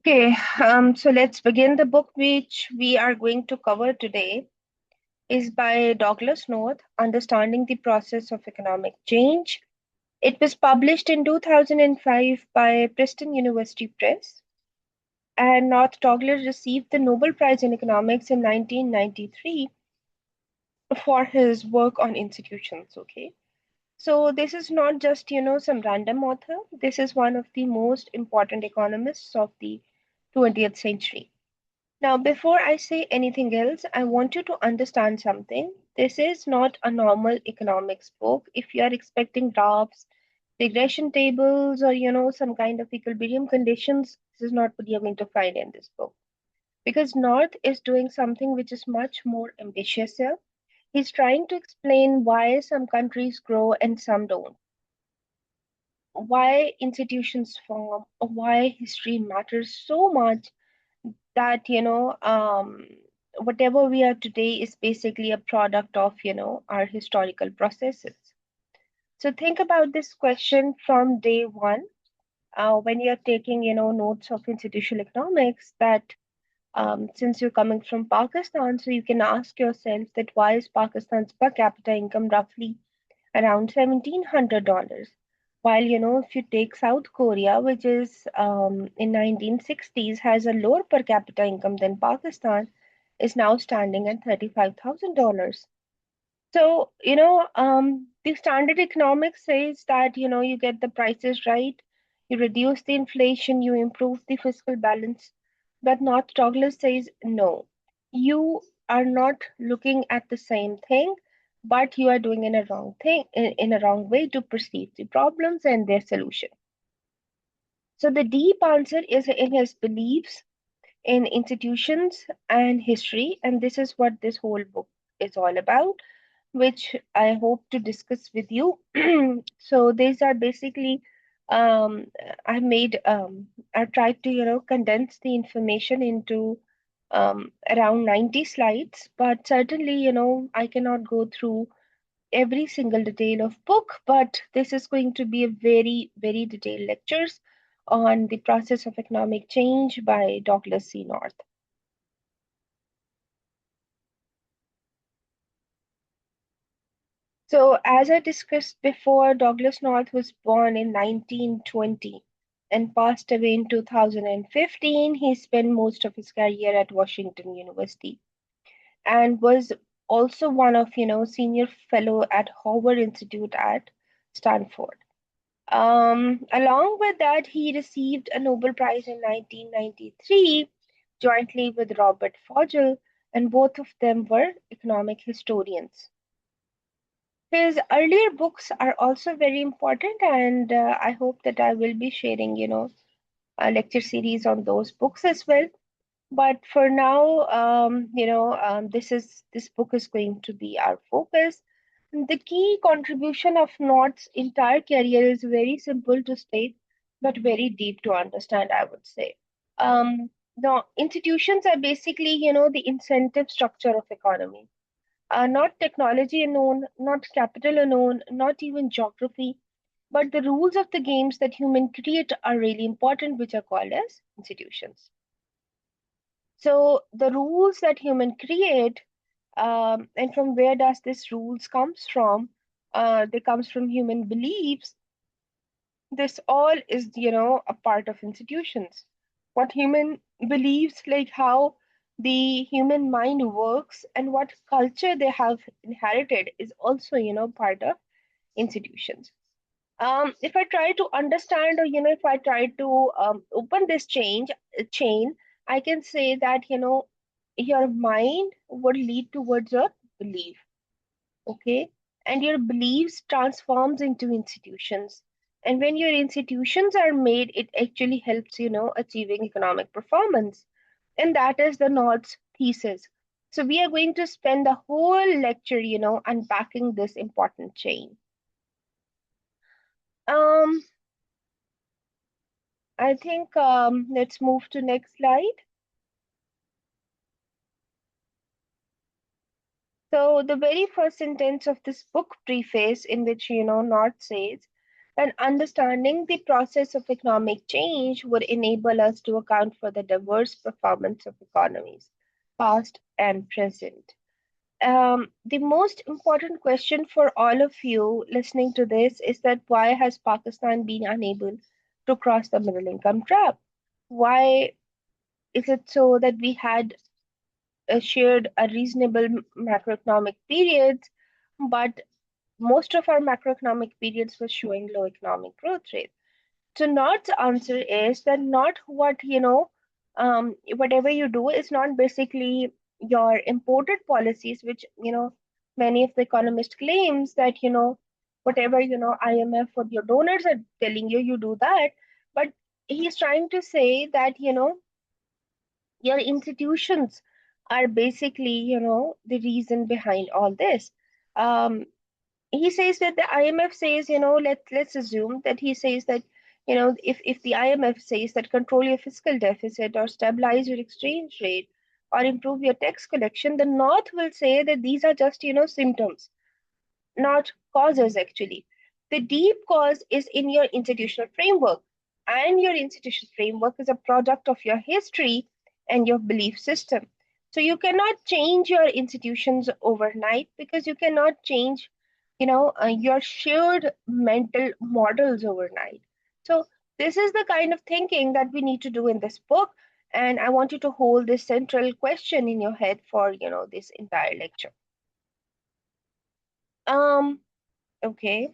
Okay, so let's begin. The book which we are going to cover today is by Douglas North, Understanding the Process of Economic Change. It was published in 2005 by Princeton University Press, and North Douglas received the Nobel Prize in Economics in 1993 for his work on institutions. Okay, so this is not just, some random author. This is one of the most important economists of the 20th century. Now, before I say anything else, I want you to understand something. This is not a normal economics book. If you are expecting graphs, regression tables, or some kind of equilibrium conditions, this is not what you're going to find in this book. Because North is doing something which is much more ambitious here. He's trying to explain why some countries grow and some don't, why institutions form, or why history matters so much that whatever we are today is basically a product of our historical processes. So think about this question from day one, when you're taking notes of institutional economics, that since you're coming from Pakistan, so you can ask yourself that why is Pakistan's per capita income roughly around $1,700, while if you take South Korea, which is in 1960s has a lower per capita income than Pakistan, is now standing at $35,000. So the standard economics says that you get the prices right, you reduce the inflation, you improve the fiscal balance. But North Douglas says no, you are not looking at the same thing, but you are doing in a wrong thing, in a wrong way to perceive the problems and their solution. So the deep answer is in his beliefs in institutions and history, and this is what this whole book is all about, which I hope to discuss with you. So these are basically, um, I made I tried to condense the information into around 90 slides, but certainly I cannot go through every single detail of book, but this is going to be a very detailed lectures on the process of economic change by Douglas C. North. So, as I discussed before, Douglas North was born in 1920 and passed away in 2015. He spent most of his career at Washington University and was also one of, senior fellow at Howard Institute at Stanford. Along with that, he received a Nobel Prize in 1993 jointly with Robert Fogel, and both of them were economic historians. His earlier books are also very important, and I hope that I will be sharing, a lecture series on those books as well. But for now, this book is going to be our focus. The key contribution of North's entire career is very simple to state, but very deep to understand, I would say. The institutions are basically, the incentive structure of economy, not technology alone, not capital alone, not even geography, but the rules of the games that humans create are really important, which are called as institutions. So the rules that human create, and from where does this rules comes from? They comes from human beliefs. This all is, a part of institutions. What human believes, like how the human mind works and what culture they have inherited, is also, part of institutions. If I try to understand, or if I try to open this chain, I can say that your mind would lead towards your belief, okay, and your beliefs transforms into institutions, and when your institutions are made, it actually helps achieving economic performance, and that is the North's thesis. So we are going to spend the whole lecture unpacking this important chain. um I think let's move to next slide. So the very first sentence of this book preface, in which North says And understanding the process of economic change would enable us to account for the diverse performance of economies, past and present. The most important question for all of you listening to this is that why has Pakistan been unable to cross the middle income trap? Why is it so that we had shared a reasonable macroeconomic periods, but most of our macroeconomic periods were showing low economic growth rate? So Not's answer is that not what, whatever you do is not basically your imported policies, which, many of the economists claims that, whatever, IMF or your donors are telling you, you do that. But he's trying to say that, your institutions are basically, the reason behind all this. Um, he says that the IMF says, let's assume that he says that, if the IMF says that control your fiscal deficit or stabilize your exchange rate or improve your tax collection, the North will say that these are just, symptoms, not causes actually. The deep cause is in your institutional framework, and your institutional framework is a product of your history and your belief system. So you cannot change your institutions overnight because you cannot change, your shared mental models overnight. So this is the kind of thinking that we need to do in this book, and I want you to hold this central question in your head for, this entire lecture. Um, okay.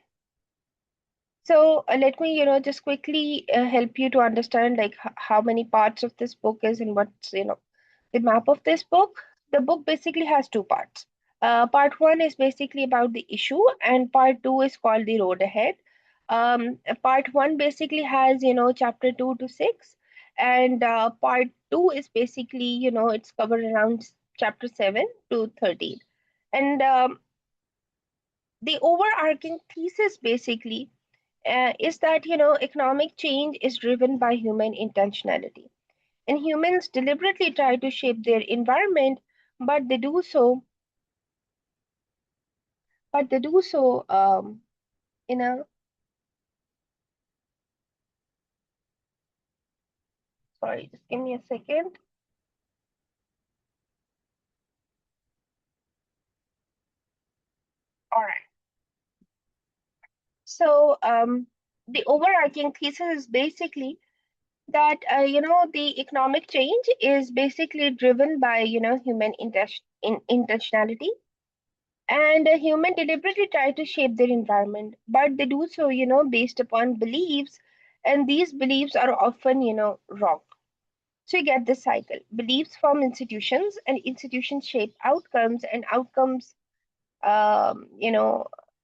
So let me, just quickly help you to understand like how many parts of this book is and what's, the map of this book. The book basically has two parts. Part one is basically about the issue, and part two is called the road ahead. Part one basically has, chapter 2 to 6, and part two is basically, it's covered around chapter 7 to 13. And the overarching thesis basically is that economic change is driven by human intentionality, and humans deliberately try to shape their environment, but they do so in a sorry, just give me a second. All right. So the overarching thesis is basically that the economic change is basically driven by human intentionality, and a human deliberately try to shape their environment, but they do so based upon beliefs, and these beliefs are often wrong. So you get this cycle: beliefs form institutions, and institutions shape outcomes, and outcomes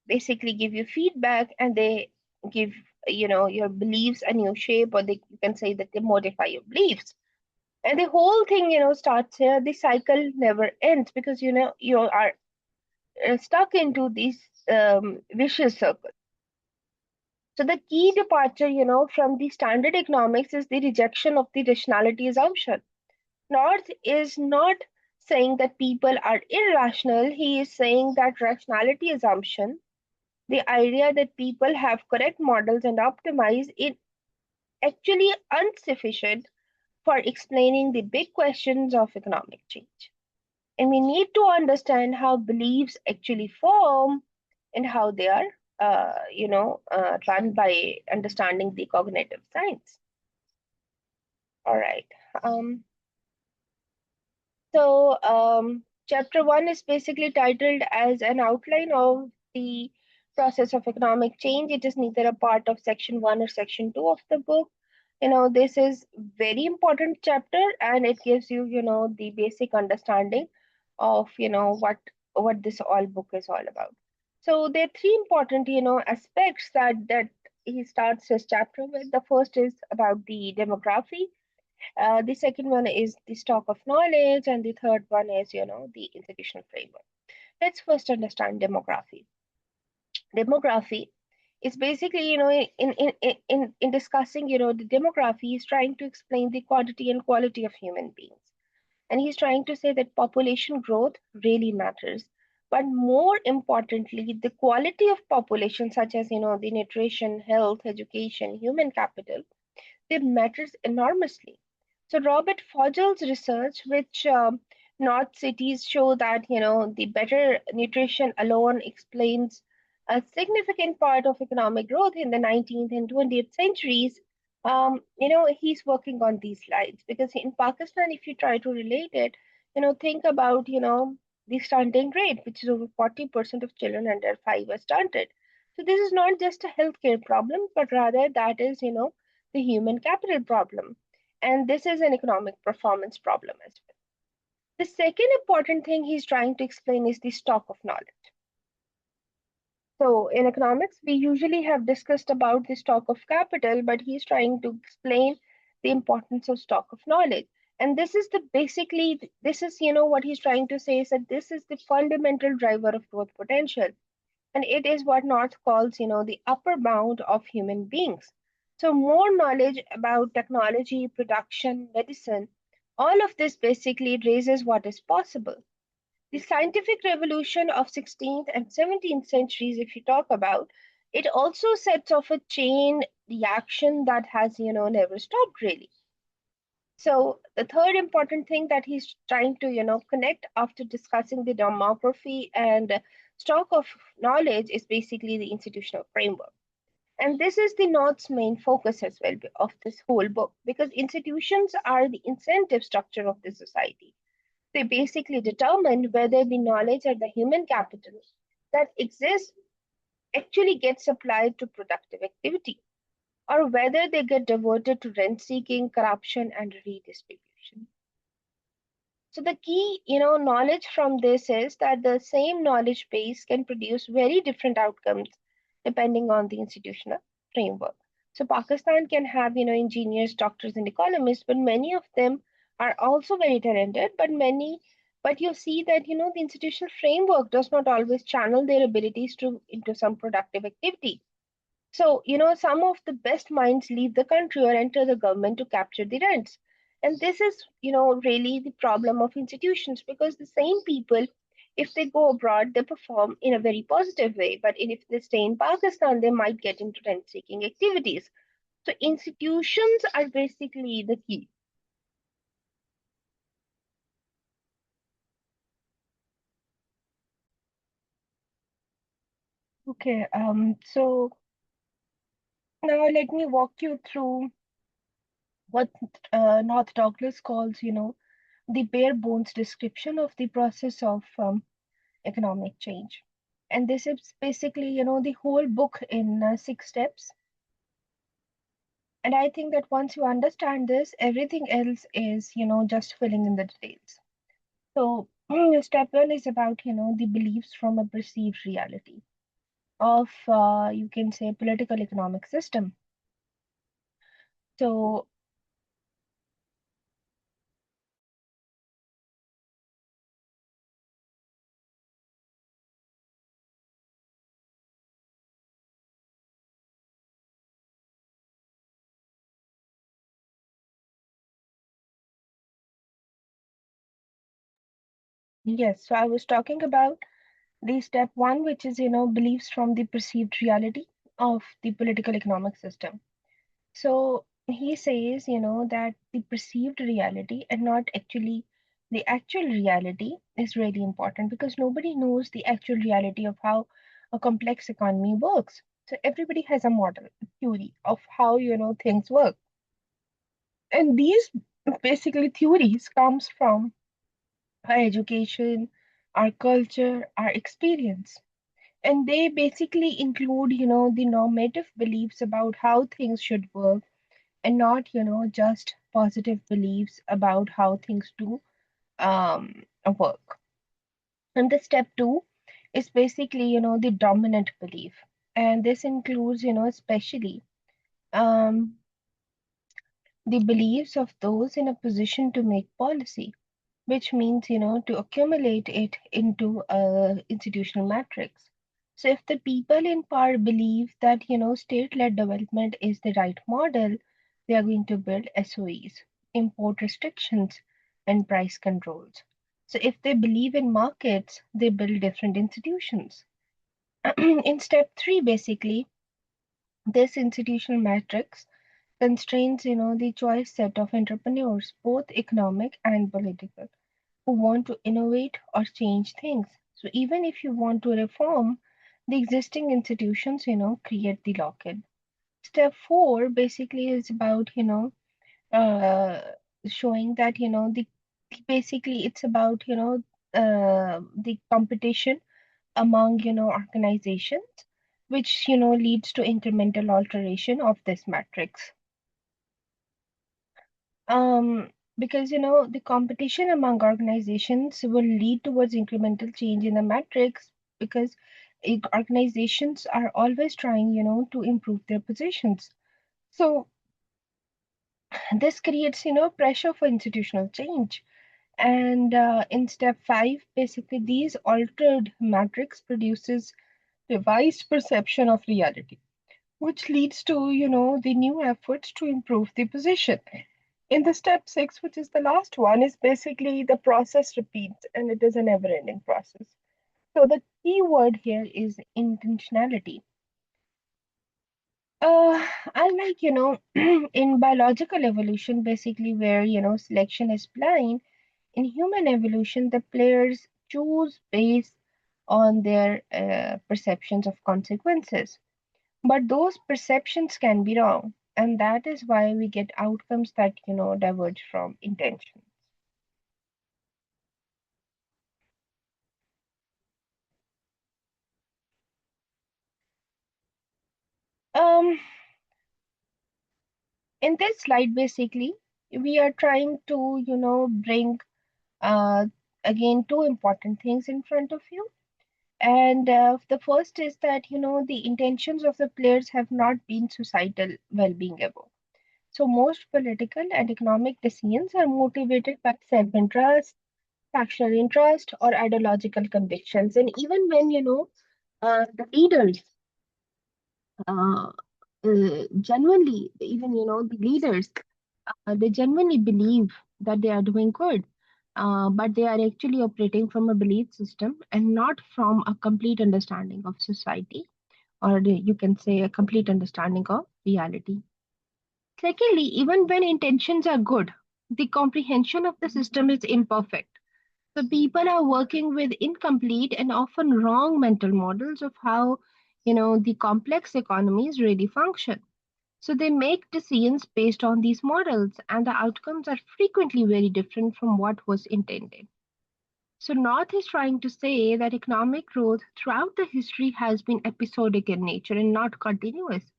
basically give you feedback, and they give your beliefs a new shape, or you can say that they modify your beliefs. And the whole thing starts here. The cycle never ends because you are stuck into these vicious circle. So the key departure, from the standard economics is the rejection of the rationality assumption. North is not saying that people are irrational. He is saying that rationality assumption, the idea that people have correct models and optimize it, actually insufficient for explaining the big questions of economic change. And we need to understand how beliefs actually form and how they are, run by understanding the cognitive science. All right. Um, Chapter one is basically titled as an outline of the process of economic change. It is neither a part of section one or section two of the book. This is very important chapter, and it gives you, the basic understanding of, what this all book is all about. So there are three important, aspects that he starts his chapter with. The first is about the demography, the second one is the stock of knowledge, and the third one is, the institutional framework. Let's first understand demography. Demography is basically, in discussing, the demography is trying to explain the quantity and quality of human beings. And he's trying to say that population growth really matters, but more importantly, the quality of population, such as the nutrition, health, education, human capital, they matters enormously. So Robert Fogel's research, which North cities show that the better nutrition alone explains a significant part of economic growth in the 19th and 20th centuries. He's working on these lines because in Pakistan, if you try to relate it, think about the stunting rate, which is over 40% of children under 5 are stunted. So this is not just a healthcare problem, but rather that is the human capital problem. And this is an economic performance problem as well. The second important thing he's trying to explain is the stock of knowledge. So in economics, we usually have discussed about the stock of capital, but he's trying to explain the importance of stock of knowledge. And this is the basically, this is, what he's trying to say is that this is the fundamental driver of growth potential. And it is what North calls, the upper bound of human beings. So more knowledge about technology, production, medicine, all of this basically raises what is possible. The scientific revolution of 16th and 17th centuries, if you talk about, it also sets off a chain reaction that has, never stopped really. So the third important thing that he's trying to, connect after discussing the demography and stock of knowledge is basically the institutional framework. And this is the North's main focus as well of this whole book, because institutions are the incentive structure of the society. They basically determine whether the knowledge or the human capital that exists actually gets applied to productive activity, or whether they get diverted to rent seeking, corruption, and redistribution. So the key, knowledge from this is that the same knowledge base can produce very different outcomes depending on the institutional framework. So Pakistan can have, engineers, doctors, and economists, but many of them are also very talented. But you see that, the institutional framework does not always channel their abilities into some productive activity. So, some of the best minds leave the country or enter the government to capture the rents. And this is, really the problem of institutions because the same people, if they go abroad, they perform in a very positive way. But if they stay in Pakistan, they might get into rent seeking activities. So, institutions are basically the key. Okay, so now let me walk you through what North Douglas calls, the bare bones description of the process of economic change. And this is basically, the whole book in 6 steps. And I think that once you understand this, everything else is, just filling in the details. So, step one is about, the beliefs from a perceived reality of, you can say, political economic system. So, yes, so I was talking about the step one, which is, beliefs from the perceived reality of the political economic system. So he says, that the perceived reality and not actually the actual reality is really important because nobody knows the actual reality of how a complex economy works. So everybody has a model, a theory of how, things work. And these basically theories comes from our education, our culture, our experience. And they basically include, the normative beliefs about how things should work and not just positive beliefs about how things do work. And the step two is basically the dominant belief, and this includes especially um, the beliefs of those in a position to make policy, which means to accumulate it into a institutional matrix. So if the people in power believe that state-led development is the right model, they are going to build SOEs, import restrictions, and price controls. So if they believe in markets, they build different institutions. In step three, basically, this institutional matrix constrains, the choice set of entrepreneurs, both economic and political, who want to innovate or change things. So even if you want to reform, the existing institutions, create the lock-in. Step four basically is about, uh, showing that, the basically it's about, the competition among, organizations, which, leads to incremental alteration of this matrix. Because the competition among organizations will lead towards incremental change in the matrix because organizations are always trying, to improve their positions. So this creates, pressure for institutional change. And in step five, basically, these altered matrix produces revised perception of reality, which leads to, the new efforts to improve the position. In the step six, which is the last one, is basically the process repeats and it is a never ending process. So the key word here is intentionality. Unlike, in biological evolution, basically where, selection is blind, in human evolution, the players choose based on their perceptions of consequences. But those perceptions can be wrong. And that is why we get outcomes that, diverge from intention. Um, in this slide, basically, we are trying to, bring uh, again two important things in front of you. And the first is that, the intentions of the players have not been societal well being ever. So, most political and economic decisions are motivated by self interest, factional interest, or ideological convictions. And even when, the leaders uh, genuinely, even, the leaders they genuinely believe that they are doing good, but they are actually operating from a belief system and not from a complete understanding of society, or you can say a complete understanding of reality. Secondly, even when intentions are good, the comprehension of the system is imperfect. So people are working with incomplete and often wrong mental models of how, the complex economies really function. So they make decisions based on these models, and the outcomes are frequently very different from what was intended. So North is trying to say that economic growth throughout the history has been episodic in nature and not continuous.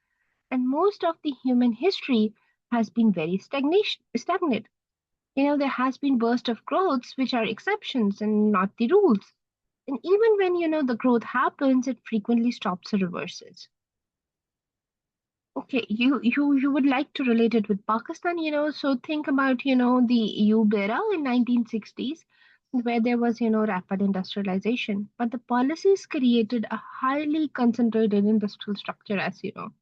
And most of the human history has been very stagnant. There has been bursts of growths which are exceptions and not the rules. And even when, the growth happens, it frequently stops or reverses. Okay, you would like to relate it with Pakistan, so think about, the Ayub era in 1960s, where there was, rapid industrialization, but the policies created a highly concentrated industrial structure, as you know,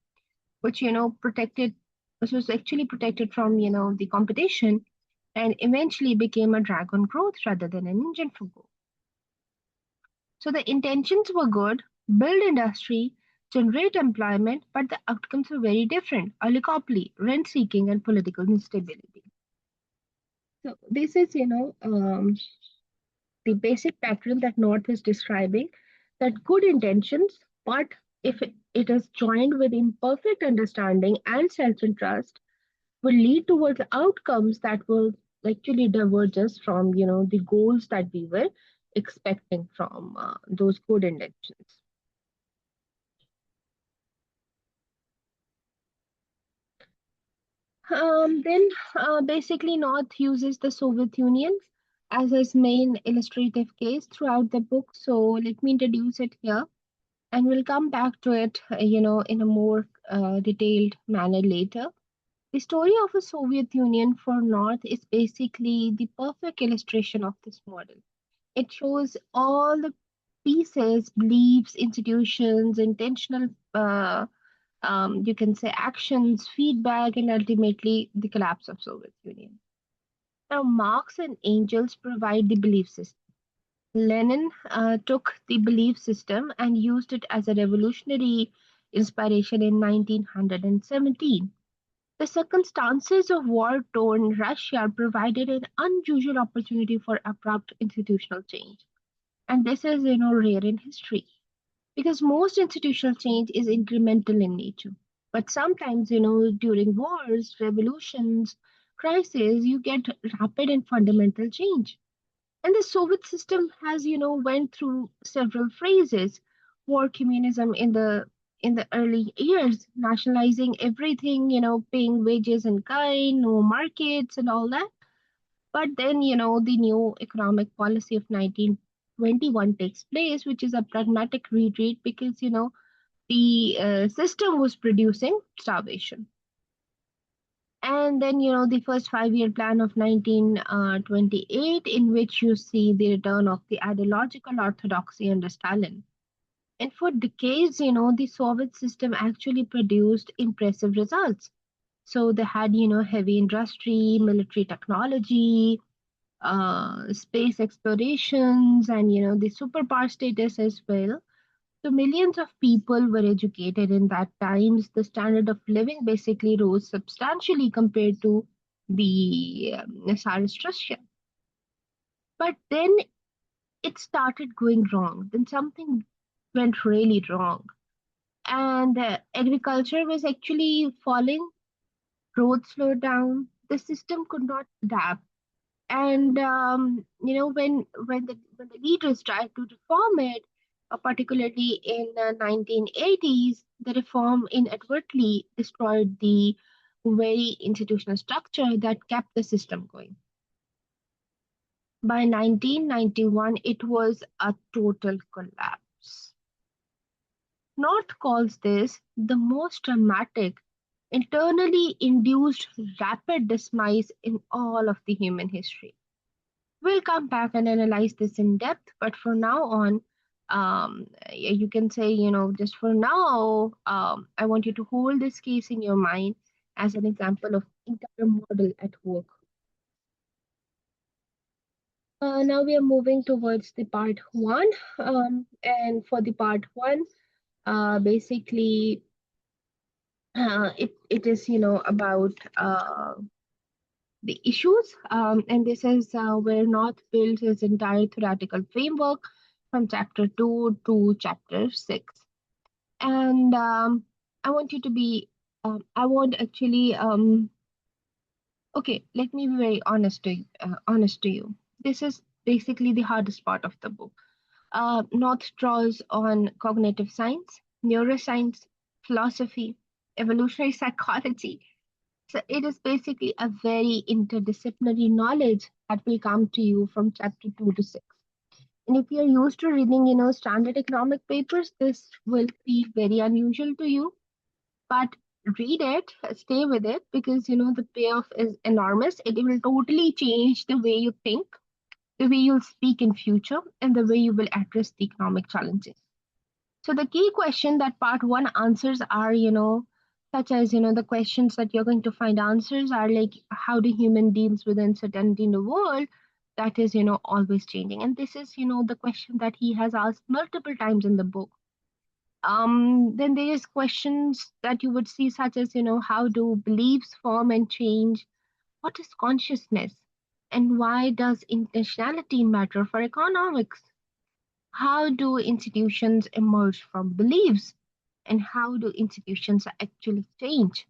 which, protected, which was actually protected from, the competition and eventually became a drag on growth rather than an engine for growth. So the intentions were good, build industry, generate employment, but the outcomes were very different: oligopoly, rent seeking, and political instability. So this is, the basic pattern that North is describing, that good intentions, but if it is joined with imperfect understanding and self-interest, will lead towards outcomes that will actually diverge us from, the goals that we were expecting from those good intentions. Then basically North uses the Soviet Union as his main illustrative case throughout the book. So let me introduce it here, and we'll come back to it, in a more detailed manner later. The story of a Soviet Union for North is basically the perfect illustration of this model. It shows all the pieces, beliefs, institutions, intentional, you can say actions, feedback, and ultimately the collapse of Soviet Union. Now, Marx and Engels provide the belief system. Lenin took the belief system and used it as a revolutionary inspiration in 1917. The circumstances of war torn Russia provided an unusual opportunity for abrupt institutional change. And this is, rare in history because most institutional change is incremental in nature. But sometimes, during wars, revolutions, crises, you get rapid and fundamental change. And the Soviet system has, went through several phases. War communism in the early years, nationalizing everything, paying wages in kind, no markets and all that. But then, the new economic policy of 1921 takes place, which is a pragmatic retreat because, the system was producing starvation. And then, the first 5 year plan of 1928, in which you see the return of the ideological orthodoxy under Stalin. And for decades, the Soviet system actually produced impressive results. So they had, heavy industry, military technology, space explorations, and, the superpower status as well. So millions of people were educated in that times. The standard of living basically rose substantially compared to the Tsarist Russia. But then it started going wrong. Then something went really wrong. And agriculture was actually falling, growth slowed down, the system could not adapt. And when the leaders tried to reform it, particularly in the 1980s, the reform inadvertently destroyed the very institutional structure that kept the system going. By 1991, it was a total collapse. North calls this the most dramatic, internally induced rapid demise in all of the human history. We'll come back and analyze this in depth, but for now on, you can say, just for now, I want you to hold this case in your mind as an example of entire model at work. Now we are moving towards the part one, and for the part one, basically, it is, about the issues. And this is where North builds his entire theoretical framework from chapter 2 to chapter 6. And I want you to be, I want actually, okay, let me be very honest to you. This is basically the hardest part of the book. North draws on cognitive science, neuroscience, philosophy, evolutionary psychology. So it is basically a very interdisciplinary knowledge that will come to you from chapter 2 to 6. And if you're used to reading, standard economic papers, this will be very unusual to you. But read it, stay with it, because, the payoff is enormous. It will totally change the way you think, the way you'll speak in future, and the way you will address the economic challenges. So the key question that part one answers are, such as, the questions that you're going to find answers are like, how do human deals with uncertainty in the world that is, always changing? And this is, the question that he has asked multiple times in the book. Then there is questions that you would see such as, how do beliefs form and change? What is consciousness? And why does intentionality matter for economics? How do institutions emerge from beliefs? And how do institutions actually change?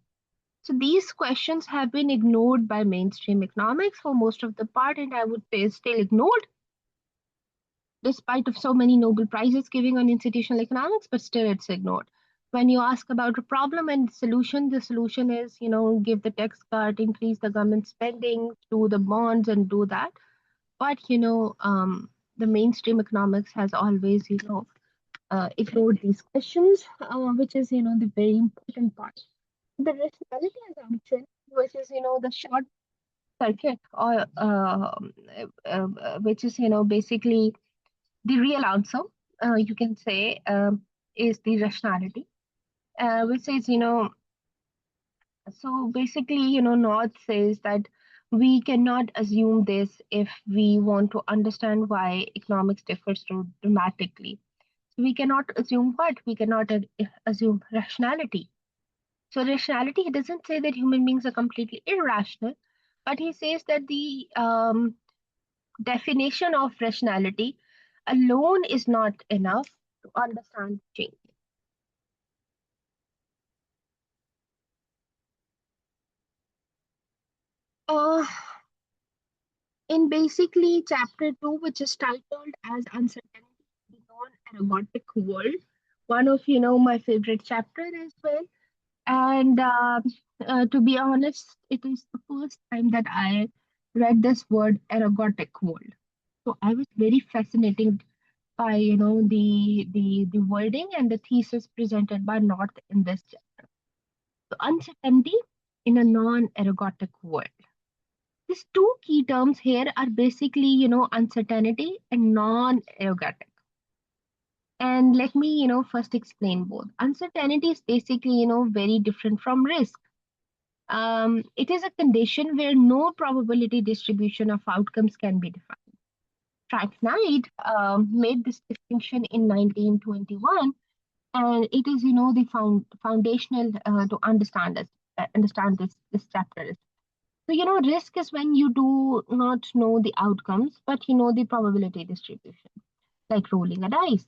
So these questions have been ignored by mainstream economics for most of the part, and I would say still ignored, despite of so many Nobel Prizes giving on institutional economics, but still it's ignored. When you ask about a problem and solution, the solution is, give the tax cut, increase the government spending, do the bonds and do that. But, the mainstream economics has always, ignored these questions, which is, the very important part. The rationality assumption, which is, the short circuit, or which is, basically the real answer, you can say, is the rationality, which is, so basically, North says that We cannot assume this if we want to understand why economics differs so dramatically. We cannot assume what? We cannot assume rationality. So, rationality, he doesn't say that human beings are completely irrational, but he says that the definition of rationality alone is not enough to understand change. Uh, in basically chapter 2, which is titled as Uncertainty in the Non-Aromatic World, one of my favorite chapter as well. And to be honest, it is the first time that I read this word erotic world. So I was very fascinated by the wording and the thesis presented by North in this chapter. So uncertainty in a non-erotic world. These two key terms here are basically uncertainty and non-erotic. And let me first explain both. Uncertainty is basically very different from risk. It is a condition where no probability distribution of outcomes can be defined. Frank Knight made this distinction in 1921, and it is, the foundational to understand this chapter. So, risk is when you do not know the outcomes, but you know the probability distribution, like rolling a dice.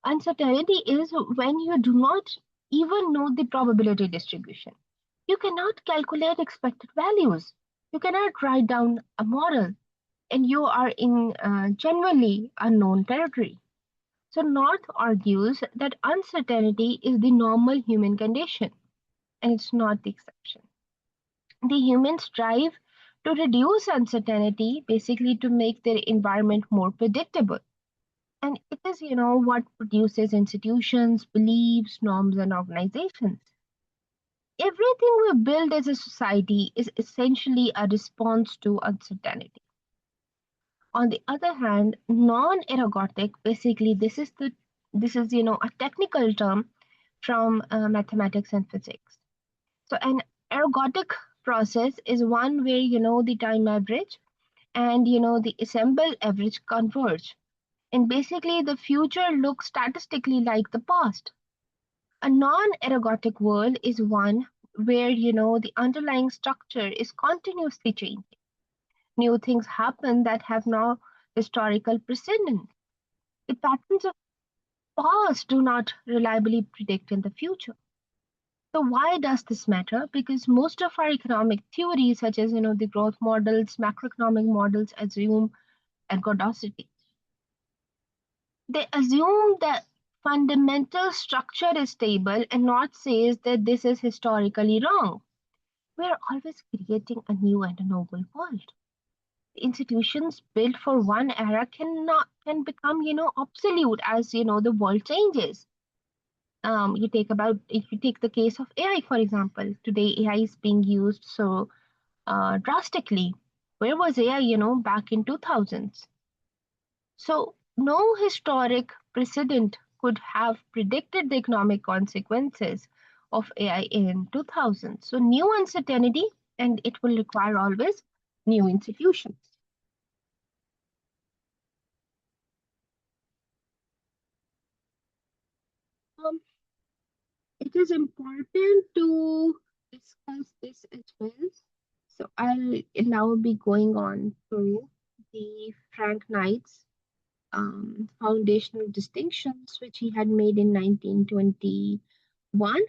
Uncertainty is when you do not even know the probability distribution. You cannot calculate expected values. You cannot write down a model, and you are in genuinely unknown territory. So, North argues that uncertainty is the normal human condition, and it's not the exception. The humans strive to reduce uncertainty, basically to make their environment more predictable. And it is, what produces institutions, beliefs, norms, and organizations. Everything we build as a society is essentially a response to uncertainty. On the other hand, non-ergotic, basically, this is a technical term from mathematics and physics. So an ergodic process is one where the time average and the assembled average converge. And basically, the future looks statistically like the past. A non-ergodic world is one where the underlying structure is continuously changing. New things happen that have no historical precedent. The patterns of past do not reliably predict in the future. So why does this matter? Because most of our economic theories, such as the growth models, macroeconomic models, assume ergodicity. They assume that fundamental structure is stable and not says that this is historically wrong. We are always creating a new and a novel world. Institutions built for one era can become obsolete as the world changes. If you take the case of AI, for example, today AI is being used so drastically. Where was AI back in 2000s? So no historic precedent could have predicted the economic consequences of AI in 2000. So new uncertainty, and it will require always new institutions. Um, it is important to discuss this as well. So I'll now be going on to the Frank Knight's foundational distinctions, which he had made in 1921.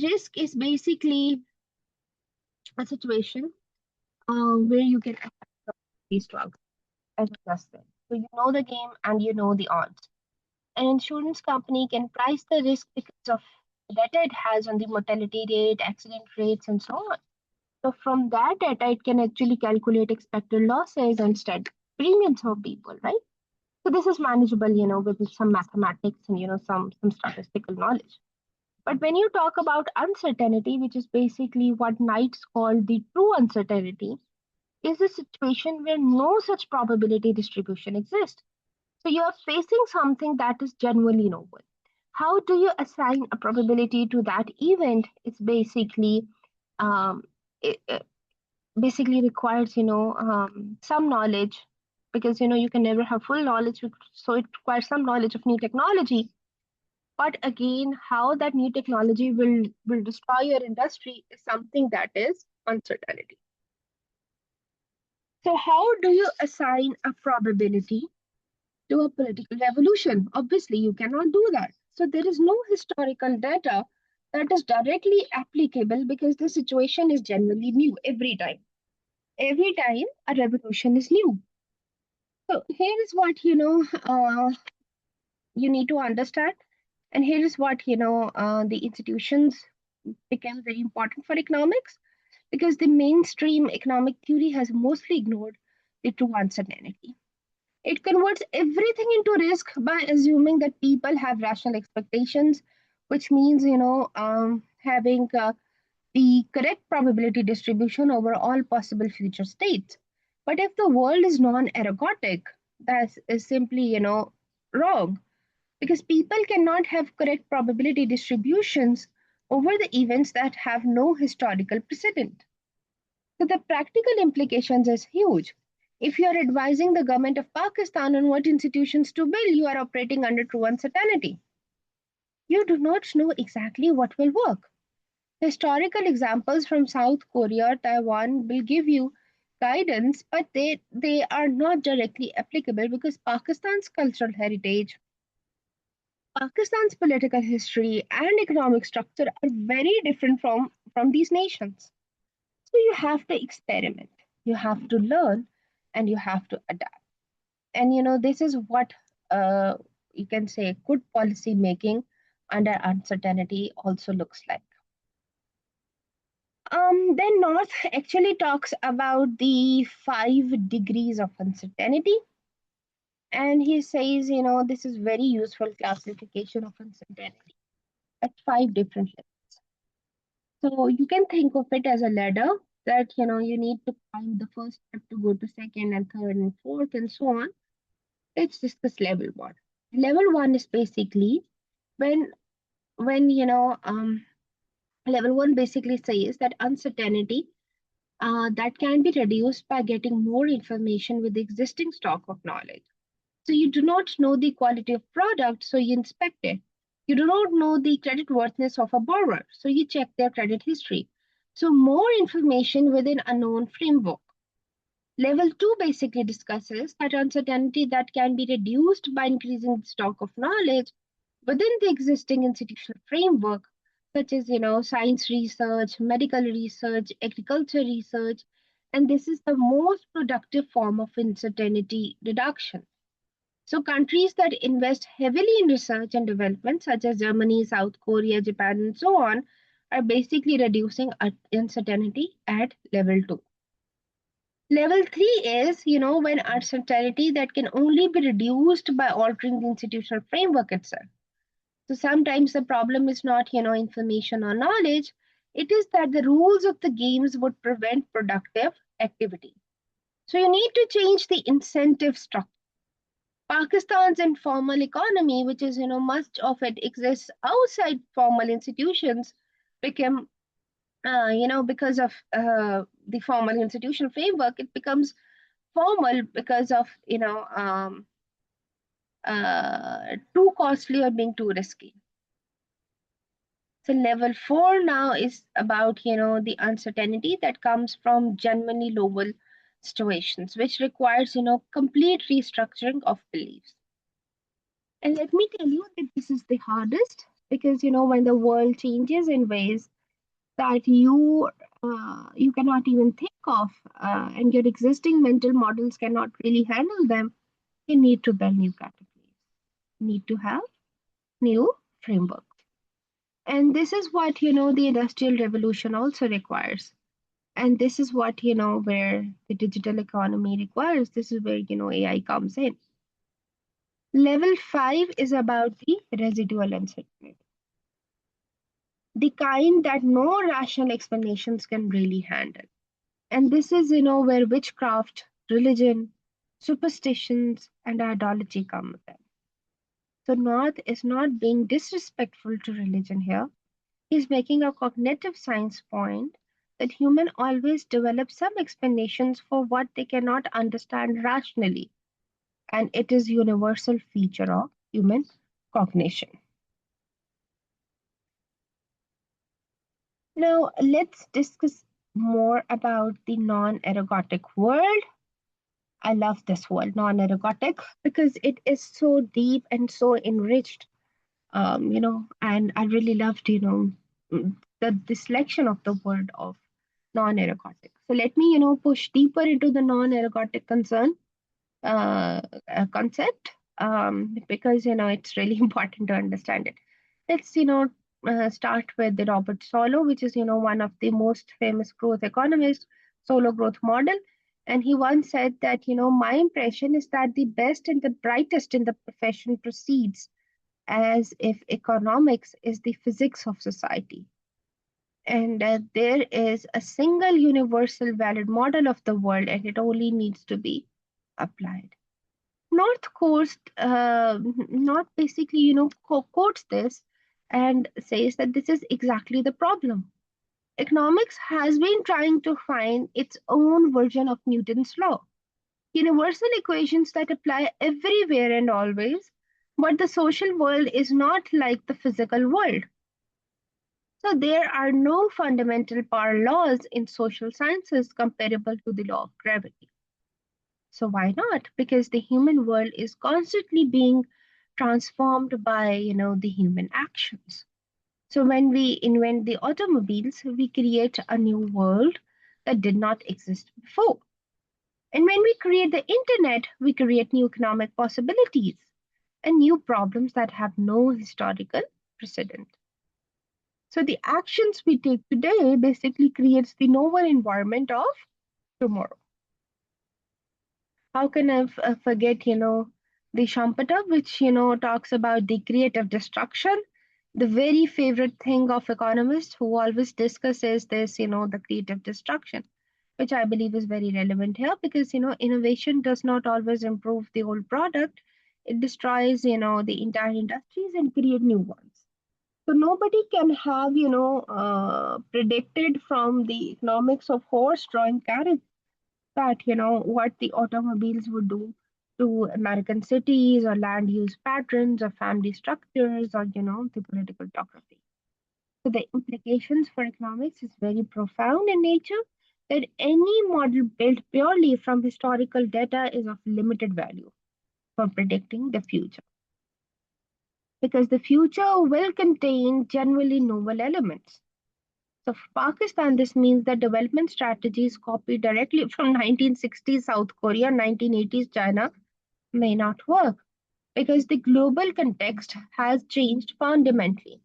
Risk is basically a situation where you can affect these drugs, as I just said. So you know the game and you know the odds. An insurance company can price the risk because of data it has on the mortality rate, accident rates, and so on. So from that data, it can actually calculate expected losses and set premiums for people, right? So this is manageable, with some mathematics and some statistical knowledge. But when you talk about uncertainty, which is basically what Knights call the true uncertainty, is a situation where no such probability distribution exists. So you are facing something that is genuinely novel. How do you assign a probability to that event? It's basically um, basically requires, some knowledge, because, you can never have full knowledge, so it requires some knowledge of new technology. But again, how that new technology will destroy your industry is something that is uncertainty. So how do you assign a probability to a political revolution? Obviously, you cannot do that. So there is no historical data that is directly applicable, because the situation is generally new every time. Every time a revolution is new. So here is what you need to understand, and here is what the institutions became very important for economics, because the mainstream economic theory has mostly ignored the true uncertainty. It converts everything into risk by assuming that people have rational expectations, which means having the correct probability distribution over all possible future states. But if the world is non-ergodic, that is simply wrong, because people cannot have correct probability distributions over the events that have no historical precedent. So the practical implications is huge. If you are advising the government of Pakistan on what institutions to build, you are operating under true uncertainty. You do not know exactly what will work. Historical examples from South Korea, Taiwan will give you guidance, but they are not directly applicable, because Pakistan's political history and economic structure are very different from these nations. So you have to experiment, you have to learn, and you have to adapt. And this is what you can say good policy making under uncertainty also looks like. Then North actually talks about the 5 degrees of uncertainty, and he says, this is very useful classification of uncertainty at 5 different levels. So you can think of it as a ladder that you need to climb the first step to go to second and third and fourth and so on. Let's discuss level one. Level one is basically when when level one basically says that uncertainty that can be reduced by getting more information with the existing stock of knowledge. So you do not know the quality of product, so you inspect it. You do not know the credit worthiness of a borrower, so you check their credit history. So more information within a known framework. Level 2 basically discusses that uncertainty that can be reduced by increasing the stock of knowledge within the existing institutional framework, such as science research, medical research, agriculture research, and this is the most productive form of uncertainty reduction. So countries that invest heavily in research and development, such as Germany, South Korea, Japan, and so on, are basically reducing uncertainty at level 2. Level 3 is, when uncertainty that can only be reduced by altering the institutional framework itself. So sometimes the problem is not, information or knowledge. It is that the rules of the games would prevent productive activity. So you need to change the incentive structure. Pakistan's informal economy, which is, much of it exists outside formal institutions, became, because of the formal institutional framework, it becomes formal because of, too costly or being too risky. So level 4 now is about, the uncertainty that comes from genuinely novel situations, which requires, complete restructuring of beliefs. And let me tell you that this is the hardest, because, when the world changes in ways that you cannot even think of, and your existing mental models cannot really handle them, you need to build new categories. You need to have new frameworks. And this is what, the industrial revolution also requires. And this is what, where the digital economy requires. This is where, AI comes in. Level 5 is about the residual uncertainty, the kind that no rational explanations can really handle. And this is, where witchcraft, religion, superstitions, and idolatry come in. So North is not being disrespectful to religion here. He's making a cognitive science point that human always develop some explanations for what they cannot understand rationally, and it is universal feature of human cognition. Now let's discuss more about the non-erotic world. I love this word, non-erotic, because it is so deep and so enriched. And I really loved, the selection of the word of non-erotic. So let me, push deeper into the non-erotic concept, because it's really important to understand it. Let's start with the Robert Solow, which is one of the most famous growth economists, Solo growth model. And he once said that my impression is that the best and the brightest in the profession proceeds as if economics is the physics of society, and there is a single universal valid model of the world, and it only needs to be applied. North Coast, not basically, quotes this and says that this is exactly the problem. Economics has been trying to find its own version of Newton's law, universal equations that apply everywhere and always, but the social world is not like the physical world. So there are no fundamental power laws in social sciences comparable to the law of gravity. So why not? Because the human world is constantly being transformed by, the human actions. So when we invent the automobiles, we create a new world that did not exist before. And when we create the internet, we create new economic possibilities and new problems that have no historical precedent. So the actions we take today basically creates the novel environment of tomorrow. How can I forget, the Shampata, which, talks about the creative destruction. The very favorite thing of economists who always discusses this, the creative destruction, which I believe is very relevant here because, innovation does not always improve the old product. It destroys, the entire industries and create new ones. So nobody can have, predicted from the economics of horse drawing carriage that what the automobiles would do to American cities or land use patterns or family structures or the political geography. So the implications for economics is very profound in nature, that any model built purely from historical data is of limited value for predicting the future, because the future will contain genuinely novel elements. So for Pakistan, this means that development strategies copied directly from 1960s South Korea, 1980s China may not work because the global context has changed fundamentally.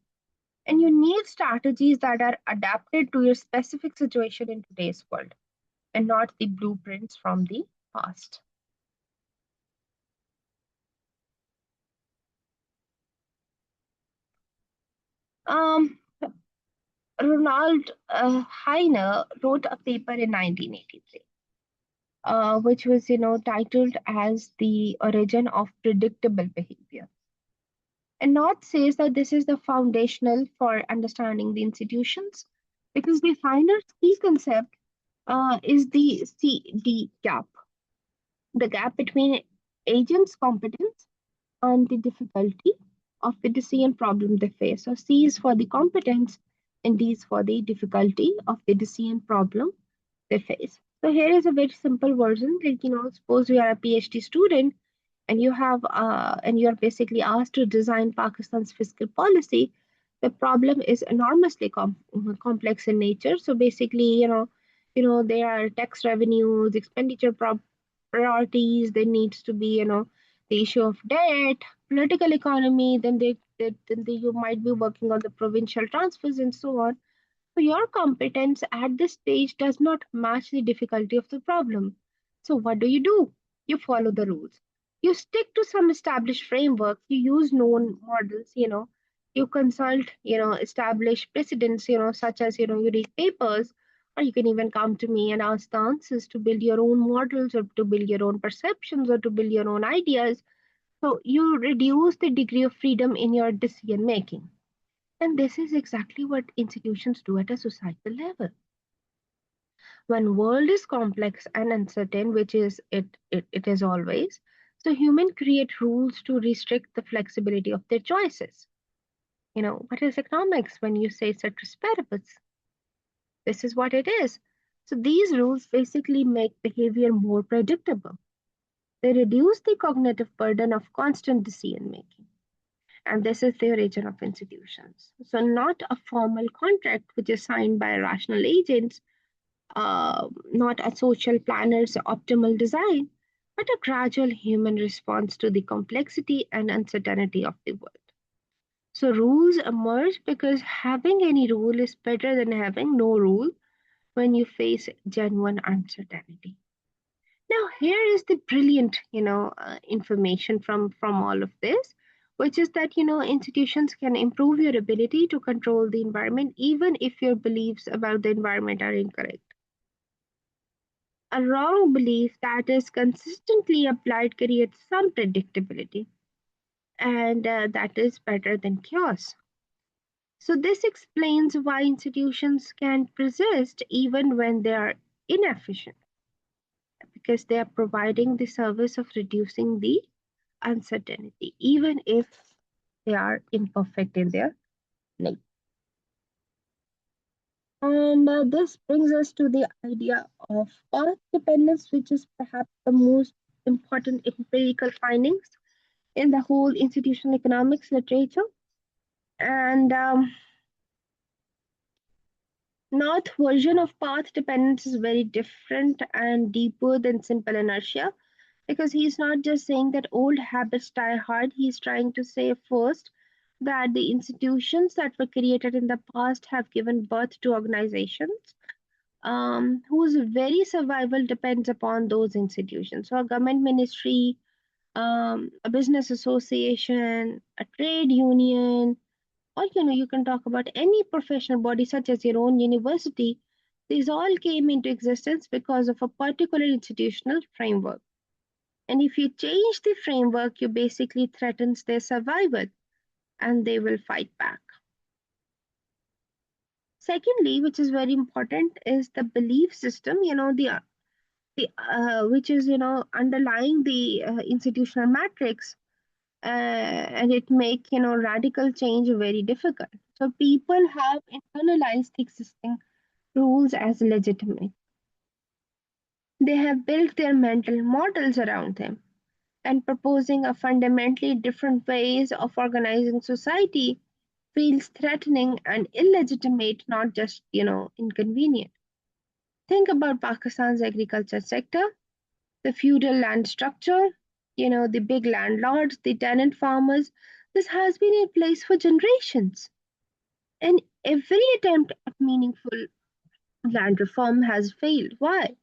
And you need strategies that are adapted to your specific situation in today's world and not the blueprints from the past. Um, Ronald Heine wrote a paper in 1983, which was, titled as The Origin of Predictable Behavior. And North says that this is the foundational for understanding the institutions because the Heiner's key concept is the CD gap, the gap between agents' competence and the difficulty of the decision problem they face. So C is for the competence and D is for the difficulty of the decision problem they face. So here is a very simple version. Like, suppose you are a PhD student and you're basically asked to design Pakistan's fiscal policy. The problem is enormously complex in nature. So basically, there are tax revenues, expenditure priorities. There needs to be, the issue of debt, political economy. Then you might be working on the provincial transfers and so on. So your competence at this stage does not match the difficulty of the problem. So what do? You follow the rules. You stick to some established framework. You use known models, you consult, established precedents, such as, you read papers, or you can even come to me and ask the answers to build your own models or to build your own perceptions or to build your own ideas. So you reduce the degree of freedom in your decision making. And this is exactly what institutions do at a societal level. When world is complex and uncertain, which is it is always, so human create rules to restrict the flexibility of their choices. What is economics when you say ceteris paribus? This is what it is. So these rules basically make behavior more predictable. They reduce the cognitive burden of constant decision making. And this is the origin of institutions. So, not a formal contract which is signed by rational agents, not a social planner's optimal design, but a gradual human response to the complexity and uncertainty of the world. So, rules emerge because having any rule is better than having no rule when you face genuine uncertainty. Now, here is the brilliant, information from all of this, which is that institutions can improve your ability to control the environment, even if your beliefs about the environment are incorrect. A wrong belief that is consistently applied creates some predictability, and that is better than chaos. So, this explains why institutions can persist even when they are inefficient, because they are providing the service of reducing the uncertainty, even if they are imperfect in their nature. And this brings us to the idea of path dependence, which is perhaps the most important empirical findings in the whole institutional economics literature. And North version of path dependence is very different and deeper than simple inertia, because he's not just saying that old habits die hard. He's trying to say first that the institutions that were created in the past have given birth to organizations whose very survival depends upon those institutions. So, a government ministry, a business association, a trade union, or you can talk about any professional body such as your own university. These all came into existence because of a particular institutional framework. And if you change the framework, you basically threatens their survival and they will fight back. Secondly, which is very important, is the belief system, the which is underlying the institutional matrix, and it make radical change very difficult. So people have internalized the existing rules as legitimate. They have built their mental models around them, and proposing a fundamentally different ways of organizing society feels threatening and illegitimate, not just, inconvenient. Think about Pakistan's agriculture sector, the feudal land structure, the big landlords, the tenant farmers. This has been in place for generations. And every attempt at meaningful land reform has failed. Why?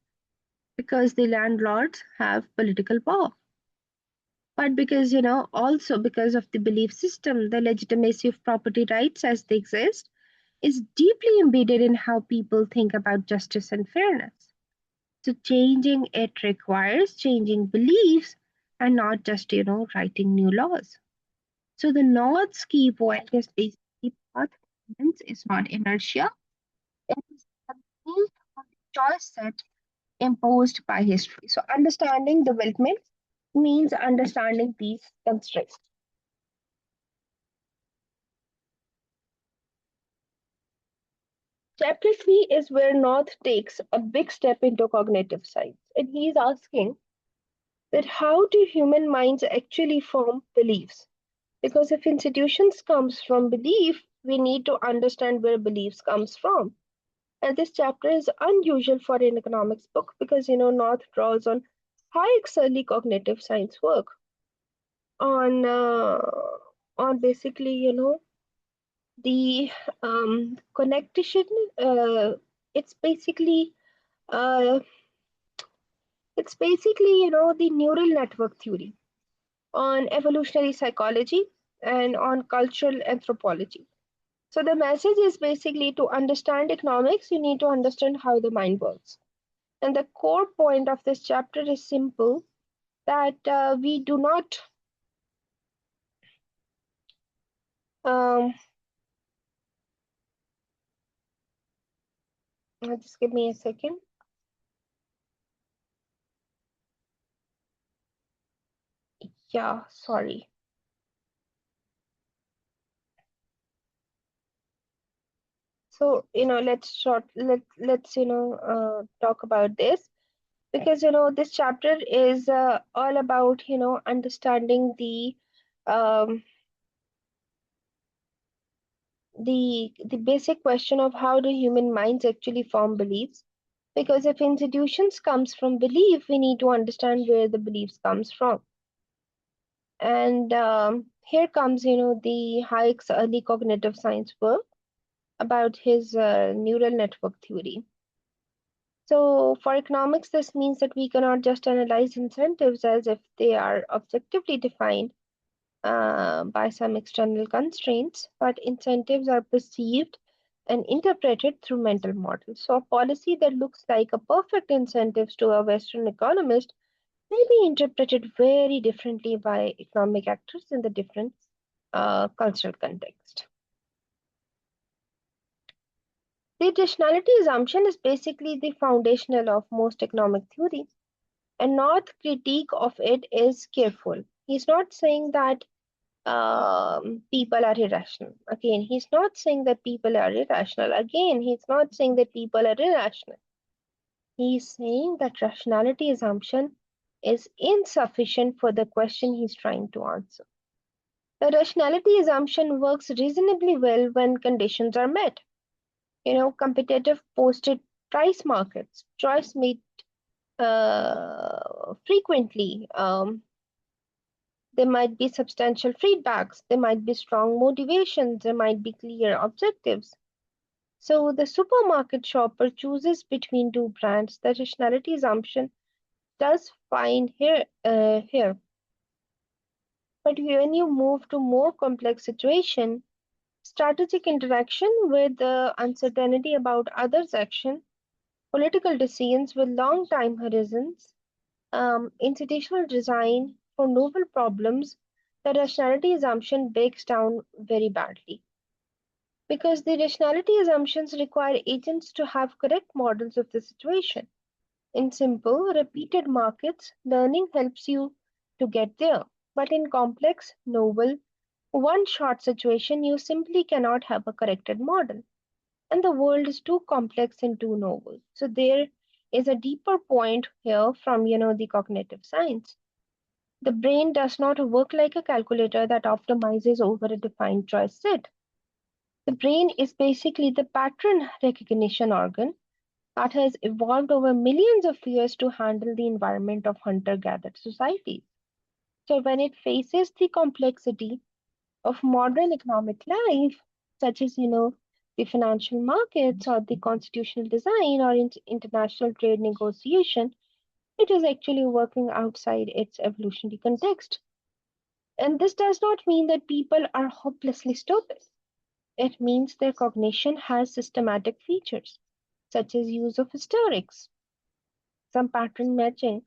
Because the landlords have political power. But because, also because of the belief system, the legitimacy of property rights as they exist is deeply embedded in how people think about justice and fairness. So changing it requires changing beliefs and not just, writing new laws. So the North's key point is basically path dependence is not inertia, it is a belief on the choice set imposed by history. So understanding development means understanding these constraints. Chapter 3 is where North takes a big step into cognitive science, and he is asking that how do human minds actually form beliefs? Because if institutions comes from belief, we need to understand where beliefs comes from. And this chapter is unusual for an economics book because North draws on high early cognitive science work on basically the connection. Uh, it's basically uh, it's basically the neural network theory on evolutionary psychology and on cultural anthropology. So the message is basically to understand economics, you need to understand how the mind works. And the core point of this chapter is simple, that we do not, um, just give me a second. Yeah, sorry. So, let's talk about this because this chapter is all about understanding um the basic question of how do human minds actually form beliefs. Because if institutions comes from belief, we need to understand where the beliefs comes from. And here comes the Hayek's early cognitive science work about his neural network theory. So, for economics, this means that we cannot just analyze incentives as if they are objectively defined by some external constraints, but incentives are perceived and interpreted through mental models. So, a policy that looks like a perfect incentive to a Western economist may be interpreted very differently by economic actors in the different cultural context. The rationality assumption is basically the foundational of most economic theory. And North's critique of it is careful. He's not saying that people are irrational. Again, he's not saying that people are irrational. Again, he's not saying that people are irrational. He's saying that rationality assumption is insufficient for the question he's trying to answer. The rationality assumption works reasonably well when conditions are met. Competitive posted price markets, choice made frequently. There might be substantial feedbacks, there might be strong motivations, there might be clear objectives. So the supermarket shopper chooses between two brands. The rationality assumption does fine here. But when you move to more complex situation, strategic interaction with uncertainty about others' action, political decisions with long time horizons, institutional design for novel problems, the rationality assumption breaks down very badly. Because the rationality assumptions require agents to have correct models of the situation. In simple, repeated markets, learning helps you to get there. But in complex, novel, one shot situation, you simply cannot have a corrected model. And the world is too complex and too novel. So there is a deeper point here from the cognitive science. The brain does not work like a calculator that optimizes over a defined choice set. The brain is basically the pattern recognition organ that has evolved over millions of years to handle the environment of hunter gathered societies. So, when it faces the complexity of modern economic life, such as the financial markets or the constitutional design or international trade negotiation, it is actually working outside its evolutionary context. And this does not mean that people are hopelessly stupid. It means their cognition has systematic features, such as use of hysterics, some pattern matching,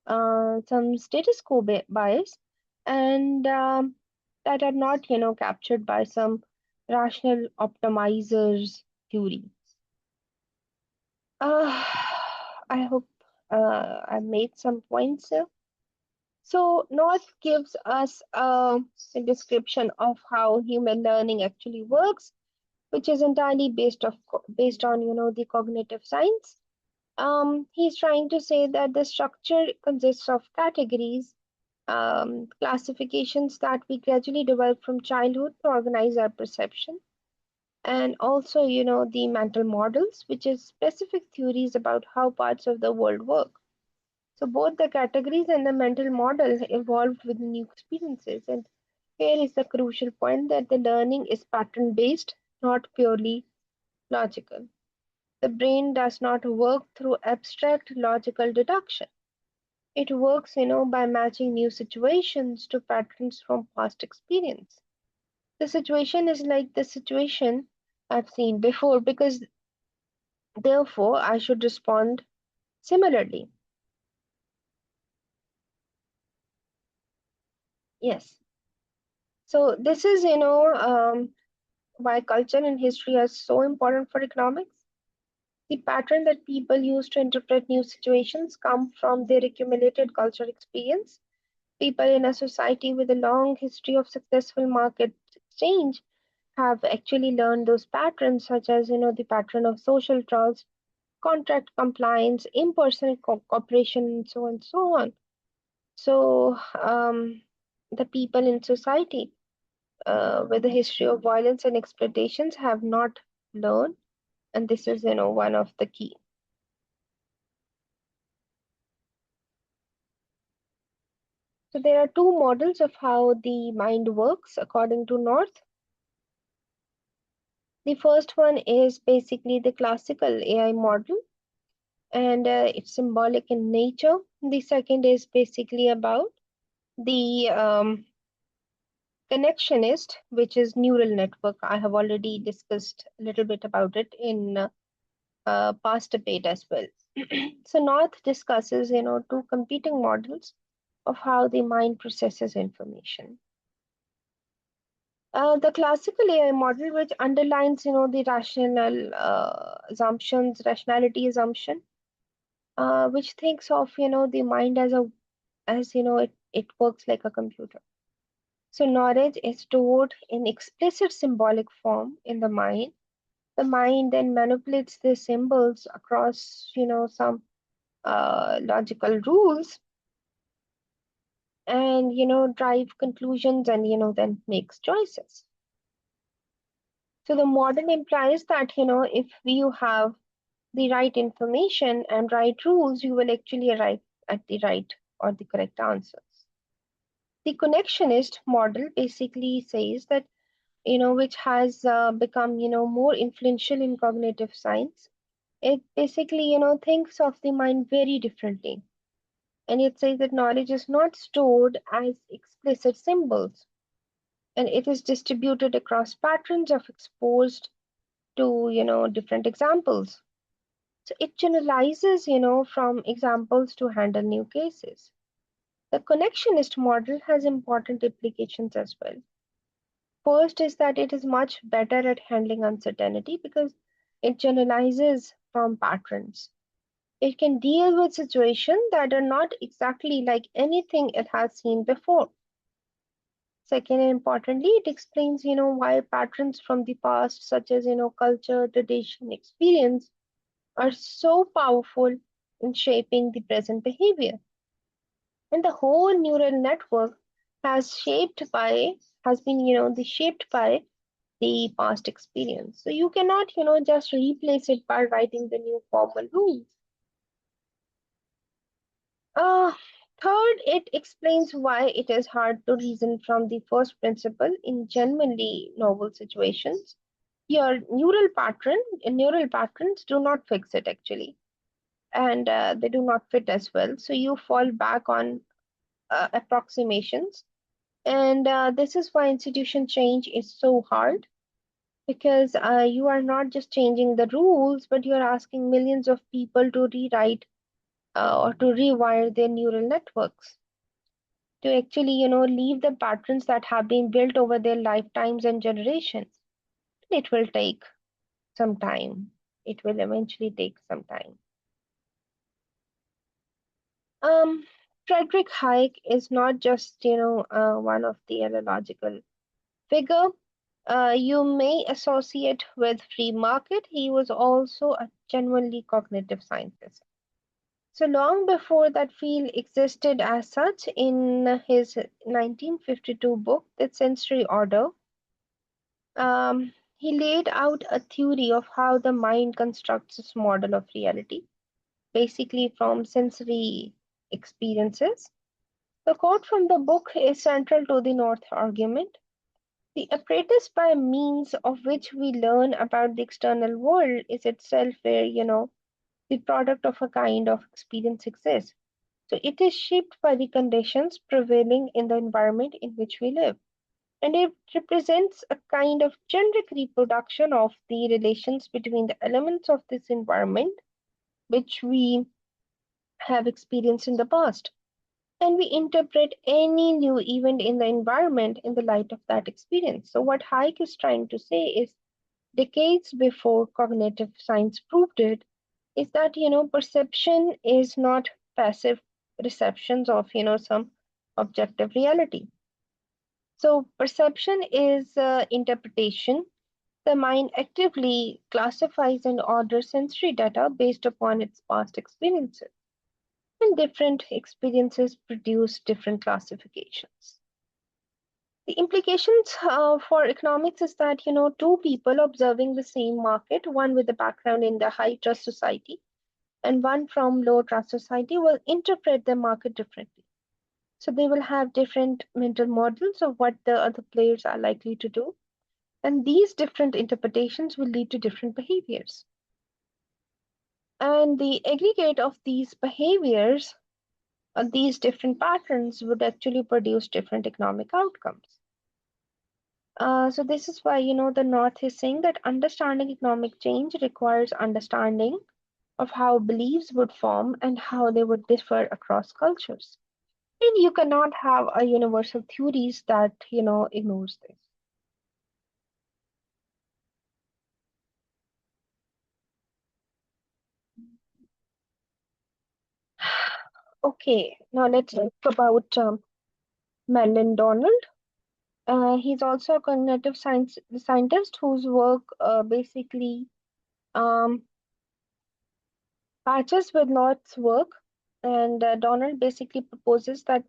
some status quo bias, and that are not, captured by some rational optimizers theory. Uh, I hope I made some points here. So, North gives us a description of how human learning actually works, which is entirely based on the cognitive science. He's trying to say that the structure consists of categories, classifications that we gradually develop from childhood to organize our perception, and also the mental models, which is specific theories about how parts of the world work. So both the categories and the mental model evolved with new experiences. And here is the crucial point that the learning is pattern based, not purely logical. The brain does not work through abstract logical deduction. It works, by matching new situations to patterns from past experience. The situation is like the situation I've seen before, because therefore I should respond similarly. Yes. So this is, why culture and history are so important for economics. The pattern that people use to interpret new situations come from their accumulated cultural experience. People in a society with a long history of successful market exchange have actually learned those patterns, such as the pattern of social trust, contract compliance, impersonal cooperation, and so on. So the people in society with a history of violence and exploitations have not learned, and this is one of the key. So there are two models of how the mind works according to North. The first one is basically the classical AI model, and it's symbolic in nature. The second is basically about the connectionist, which is neural network. I have already discussed a little bit about it in past debate as well. So North discusses, two competing models of how the mind processes information. The classical AI model, which underlines, the rational assumptions, rationality assumption, which thinks of, the mind as it works like a computer. So knowledge is stored in explicit symbolic form in the mind. The mind then manipulates the symbols across, some logical rules, and drive conclusions, and then makes choices. So the model implies that if you have the right information and right rules, you will actually arrive at the right or the correct answers. The connectionist model basically says that which has become more influential in cognitive science. It basically thinks of the mind very differently, and it says that knowledge is not stored as explicit symbols, and it is distributed across patterns of exposed to different examples. So it generalizes from examples to handle new cases. The connectionist model has important implications as well. First is that it is much better at handling uncertainty because it generalizes from patterns. It can deal with situations that are not exactly like anything it has seen before. Second, and importantly, it explains, why patterns from the past, such as, culture, tradition, experience, are so powerful in shaping the present behavior. And the whole neural network has been, shaped by the past experience. So you cannot, just replace it by writing the new formal rules. Uh, Third, it explains why it is hard to reason from the first principle in genuinely novel situations. Your neural patterns do not fix it actually, and they do not fit as well. So you fall back on approximations, and this is why institution change is so hard because you are not just changing the rules, but you are asking millions of people to rewrite or to rewire their neural networks to actually, leave the patterns that have been built over their lifetimes and generations. It will take some time. It will eventually take some time. Um, Frederick Hayek is not just, one of the analogical figure you may associate with free market. He was also a genuinely cognitive scientist. So long before that field existed as such, in his 1952 book, The Sensory Order, he laid out a theory of how the mind constructs its model of reality, basically from sensory experiences. The quote from the book is central to the North argument. The apparatus by means of which we learn about the external world is itself where, the product of a kind of experience exists. So it is shaped by the conditions prevailing in the environment in which we live. And it represents a kind of generic reproduction of the relations between the elements of this environment, which we have experienced in the past. And we interpret any new event in the environment in the light of that experience. So, what Hayek is trying to say is decades before cognitive science proved it, is that perception is not passive receptions of some objective reality. So, perception is interpretation. The mind actively classifies and orders sensory data based upon its past experiences, and different experiences produce different classifications. The implications for economics is that two people observing the same market, one with a background in the high trust society and one from low trust society, will interpret the market differently. So they will have different mental models of what the other players are likely to do, and these different interpretations will lead to different behaviors. And the aggregate of these behaviors, these different patterns, would actually produce different economic outcomes. So this is why the North is saying that understanding economic change requires understanding of how beliefs would form and how they would differ across cultures. And you cannot have a universal theories that ignores this. Okay, now let's talk about Madeline Donald. He's also a cognitive science scientist whose work basically um, patches with North's work. And Donald basically proposes that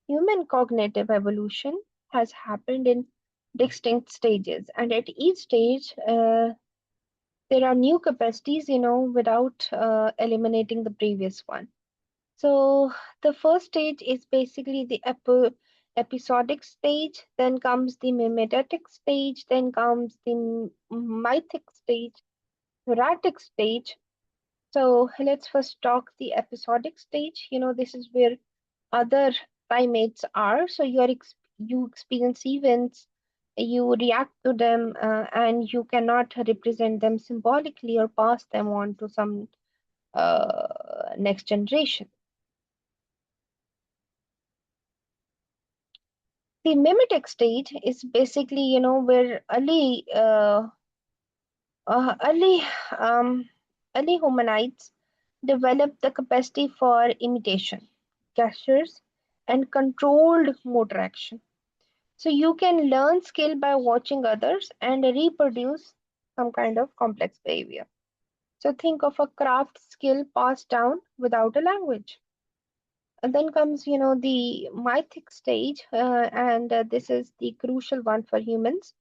human cognitive evolution has happened in distinct stages, and at each stage, there are new capacities, without eliminating the previous one. So the first stage is basically the episodic stage, then comes the mimetic stage, then comes the mythic stage, erratic stage. So let's first talk the episodic stage. This is where other primates are. So you experience events, you react to them, and you cannot represent them symbolically or pass them on to some next generation. The mimetic stage is basically, where early early hominids develop the capacity for imitation, gestures, and controlled motor action. So you can learn skill by watching others and reproduce some kind of complex behavior. So think of a craft skill passed down without a language. And then comes, the mythic stage, and this is the crucial one for humans,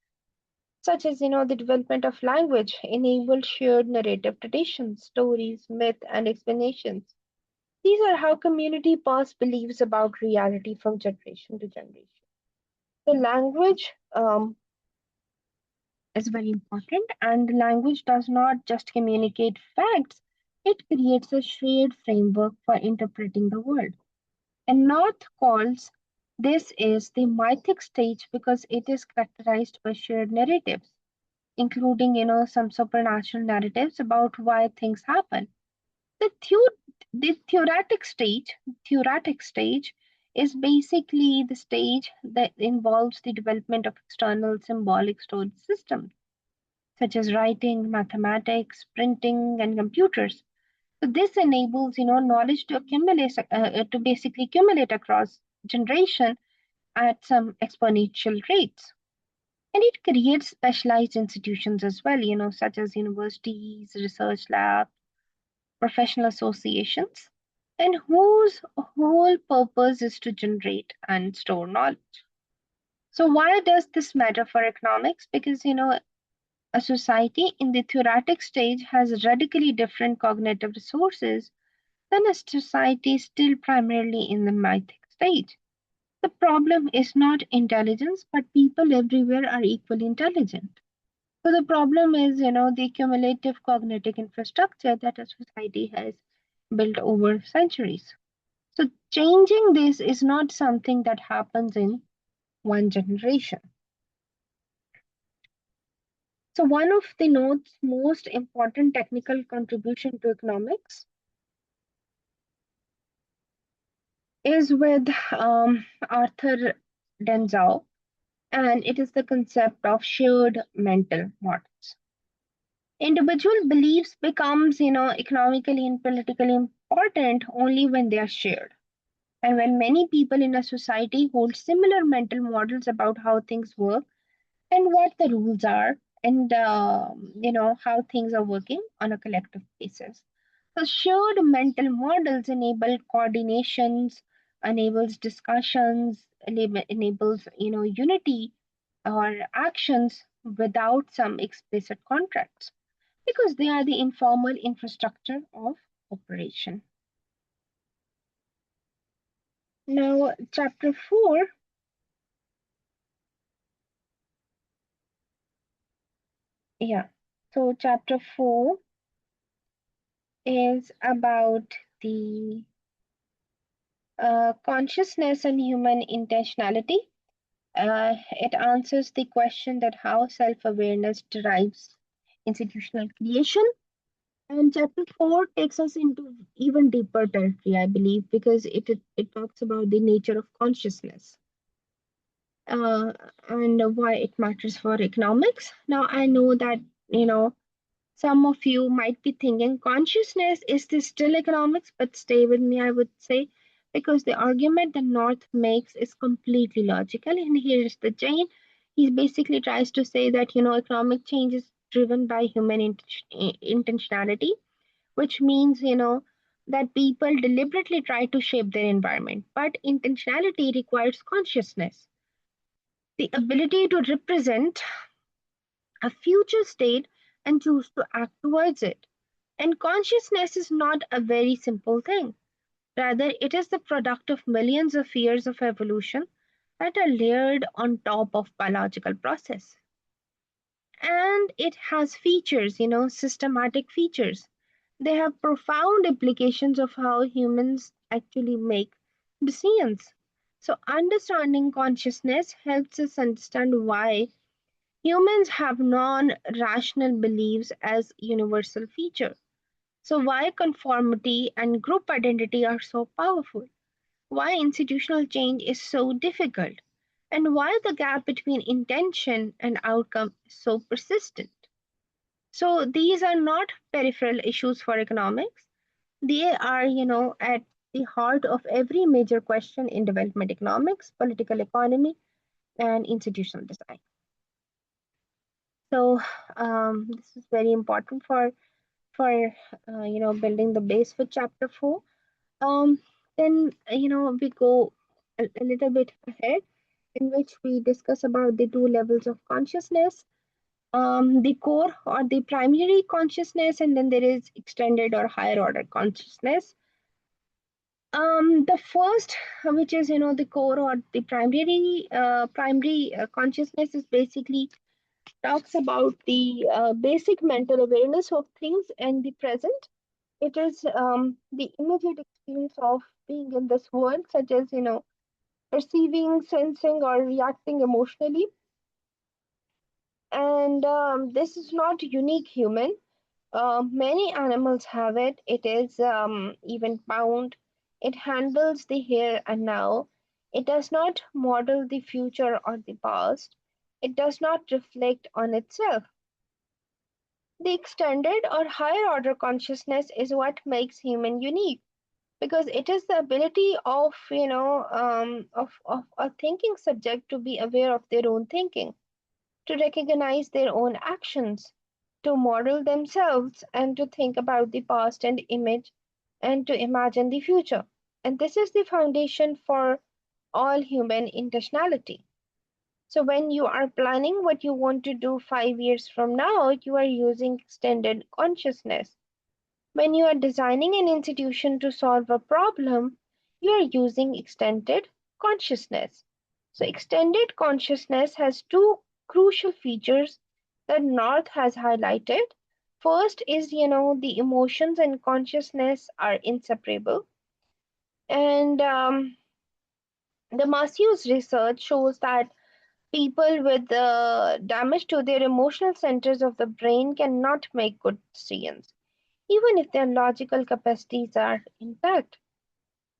such as, the development of language enabled shared narrative traditions, stories, myth, and explanations. These are how community pass beliefs about reality from generation to generation. The language is very important, and language does not just communicate facts, it creates a shared framework for interpreting the world. And North calls this is the mythic stage because it is characterized by shared narratives, including some supernatural narratives about why things happen. The, the theoretic stage is basically the stage that involves the development of external symbolic storage systems such as writing, mathematics, printing, and computers. So this enables knowledge to to basically accumulate across generation at some exponential rates. And it creates specialized institutions as well, such as universities, research labs, professional associations, and whose whole purpose is to generate and store knowledge. So why does this matter for economics? Because a society in the theoretic stage has radically different cognitive resources than a society still primarily in the mythic stage. The problem is not intelligence, but people everywhere are equally intelligent. So the problem is, the cumulative cognitive infrastructure that a society has built over centuries. So changing this is not something that happens in one generation. So one of the North's most important technical contribution to economics is with Arthur Denzau, and it is the concept of shared mental models. Individual beliefs becomes, economically and politically important only when they are shared. And when many people in a society hold similar mental models about how things work and what the rules are, and how things are working on a collective basis. So shared mental models enable coordinations, enables discussions, enables unity or actions without some explicit contracts, because they are the informal infrastructure of operation. Now, chapter 4, yeah. So, chapter 4 is about the consciousness and human intentionality. It answers the question that how self-awareness derives institutional creation. And chapter 4 takes us into even deeper territory, I believe, because it talks about the nature of consciousness, uh, and why it matters for economics. Now, I know that, you know, some of you might be thinking, consciousness, is this still economics? But stay with me, I would say, because the argument that North makes is completely logical. And here's the chain. He basically tries to say that, economic change is driven by human intentionality, which means, that people deliberately try to shape their environment. But intentionality requires consciousness, the ability to represent a future state and choose to act towards it. And consciousness is not a very simple thing. Rather, it is the product of millions of years of evolution that are layered on top of biological process. And it has features, systematic features. They have profound implications of how humans actually make decisions. So, understanding consciousness helps us understand why humans have non rational beliefs as universal feature. So, why conformity and group identity are so powerful, why institutional change is so difficult, and why the gap between intention and outcome is so persistent. So, these are not peripheral issues for economics. They are, at the heart of every major question in development economics, political economy, and institutional design. So, this is very important for building the base for chapter 4. Um, then we go a little bit ahead, in which we discuss about the two levels of consciousness, the core or the primary consciousness, and then there is extended or higher order consciousness. The first, which is the core or the primary consciousness, is basically talks about the basic mental awareness of things and the present. It is the immediate experience of being in this world, such as, perceiving, sensing, or reacting emotionally. And this is not unique human. Many animals have it. It is even bound. It handles the here and now. It does not model the future or the past. It does not reflect on itself. The extended or higher order consciousness is what makes human unique, because it is the ability of of a thinking subject to be aware of their own thinking, to recognize their own actions, to model themselves, and to think about the past and image and to imagine the future. And this is the foundation for all human intentionality. So when you are planning what you want to do 5 years from now, you are using extended consciousness. When you are designing an institution to solve a problem, you are using extended consciousness. So, extended consciousness has two crucial features that North has highlighted. First is, the emotions and consciousness are inseparable. And the Masseu's research shows that people with damage to their emotional centers of the brain cannot make good decisions, even if their logical capacities are intact.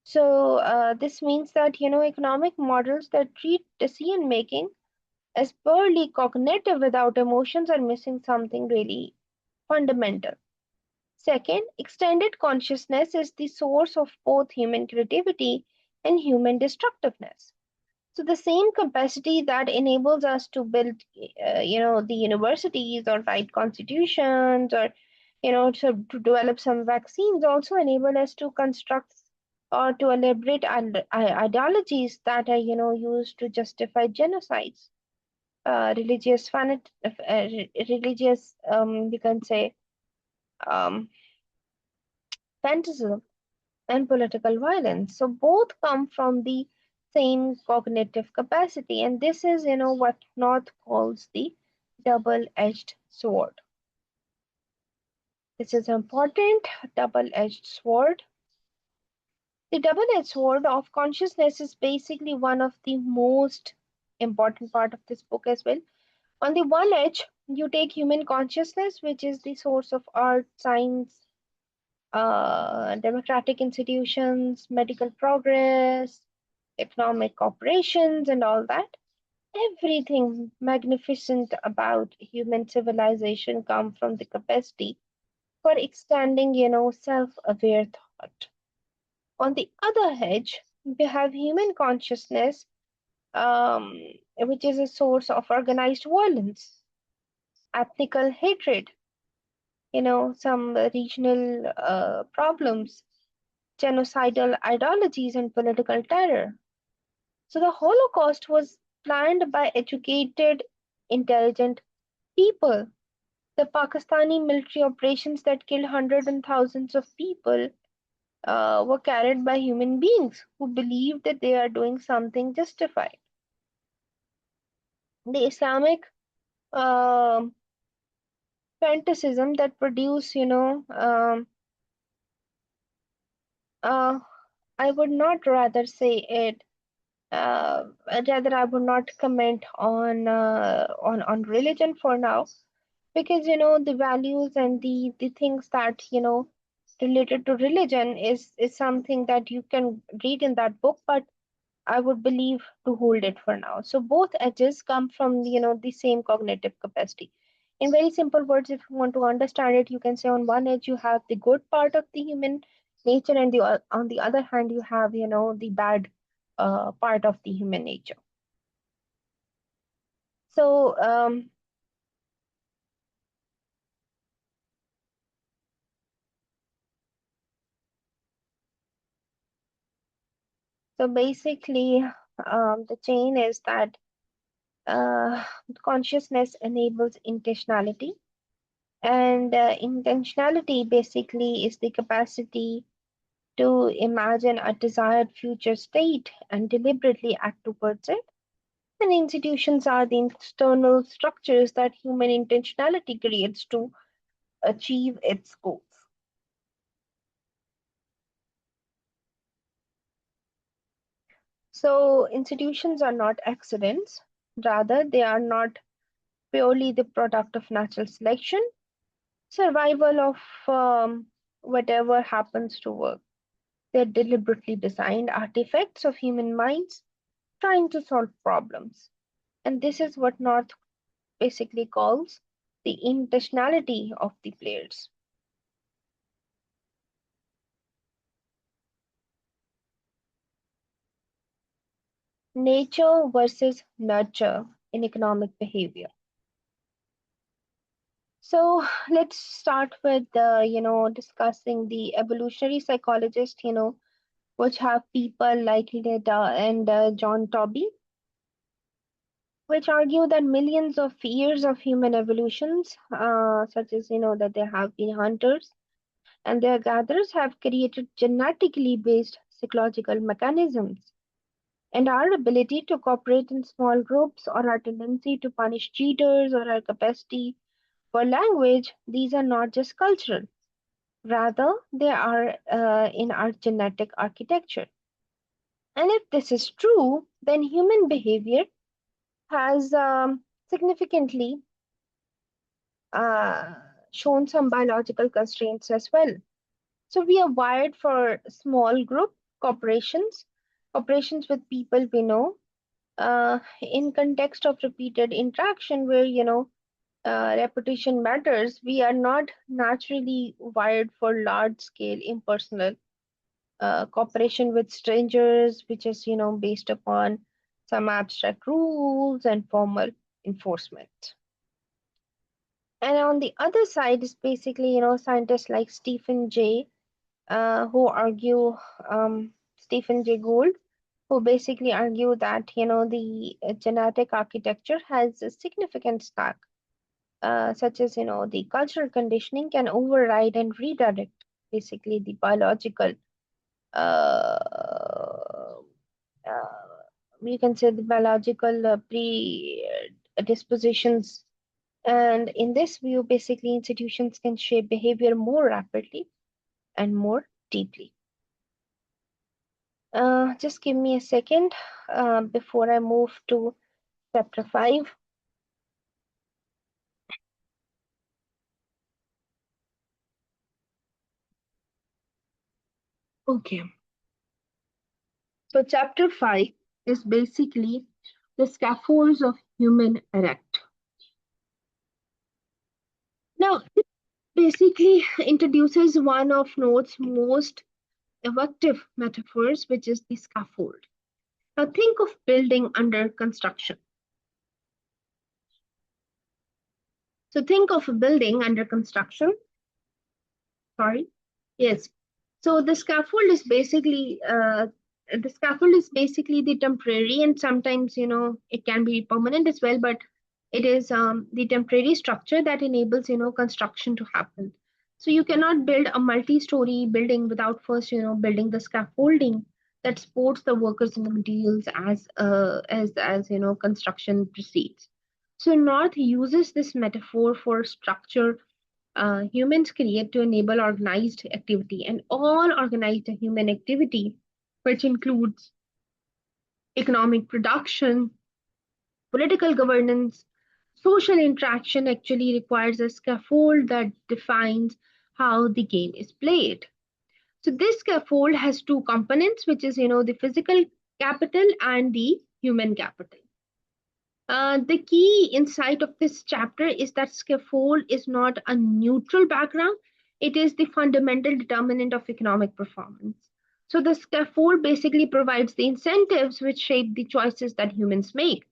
So, this means that, economic models that treat decision making as purely cognitive without emotions are missing something really fundamental. Second, extended consciousness is the source of both human creativity and human destructiveness. So the same capacity that enables us to build, the universities or write constitutions or, to develop some vaccines also enable us to construct or to elaborate ideologies that are, used to justify genocides, religious, you can say, um, fantasy and political violence. So both come from the same cognitive capacity, and this is, what North calls the double-edged sword. This is important double-edged sword. The double-edged sword of consciousness is basically one of the most important part of this book as well. On the one edge, you take human consciousness, which is the source of art, science, democratic institutions, medical progress, economic operations, and all that. Everything magnificent about human civilization come from the capacity for extending, self-aware thought. On the other edge, we have human consciousness, which is a source of organized violence, ethnical hatred, some regional problems, genocidal ideologies, and political terror. So the Holocaust was planned by educated, intelligent people. The Pakistani military operations that killed hundreds and thousands of people were carried by human beings who believed that they are doing something justified. The Islamic um fanaticism that produce, uh, I would not rather say it. Rather, I would not comment on religion for now, because the values and the things that related to religion is something that you can read in that book, but I would believe to hold it for now. So both edges come from the same cognitive capacity. In very simple words, if you want to understand it, you can say on one edge you have the good part of the human nature, and on the other hand you have the bad part of the human nature. So basically, the chain is that uh, consciousness enables intentionality, and intentionality basically is the capacity to imagine a desired future state and deliberately act towards it. And institutions are the external structures that human intentionality creates to achieve its goals. So, institutions are not accidents, rather, they are not purely the product of natural selection, survival of whatever happens to work. They're deliberately designed artifacts of human minds trying to solve problems. And this is what North basically calls the intentionality of the players. Nature versus nurture in economic behavior. So let's start with discussing the evolutionary psychologist, which have people like Leda and John Tobey, which argue that millions of years of human evolutions, such as that there have been hunters and their gatherers, have created genetically based psychological mechanisms. And our ability to cooperate in small groups, or our tendency to punish cheaters, or our capacity for language, these are not just cultural. Rather, they are in our genetic architecture. And if this is true, then human behavior has significantly uh, shown some biological constraints as well. So we are wired for small group cooperations, cooperations with people we know, in context of repeated interaction where repetition matters. We are not naturally wired for large scale impersonal cooperation with strangers, which is, based upon some abstract rules and formal enforcement. And on the other side is basically, scientists like who argue, Stephen Jay Gould, who basically argue that, the genetic architecture has a significant stack, such as, the cultural conditioning can override and redirect basically the biological, uh, you can say the biological predispositions. And in this view, basically, institutions can shape behavior more rapidly and more deeply. Just give me a second before I move to chapter 5. Okay, so chapter 5 is basically the scaffolds of human erect. Now, it basically introduces one of Note's most evocative metaphors, which is the scaffold. Now, think of building under construction. So, think of a building under construction. Sorry. Yes. So the scaffold is basically the temporary, and sometimes it can be permanent as well, but it is the temporary structure that enables construction to happen. So you cannot build a multi-story building without first building the scaffolding that supports the workers and the materials as construction proceeds. So North uses this metaphor for structure humans create to enable organized activity, and all organized human activity, which includes economic production, political governance, social interaction, actually requires a scaffold that defines how the game is played. So this scaffold has two components, which is the physical capital and the human capital. The key insight of this chapter is that scaffold is not a neutral background, it is the fundamental determinant of economic performance. So, the scaffold basically provides the incentives which shape the choices that humans make.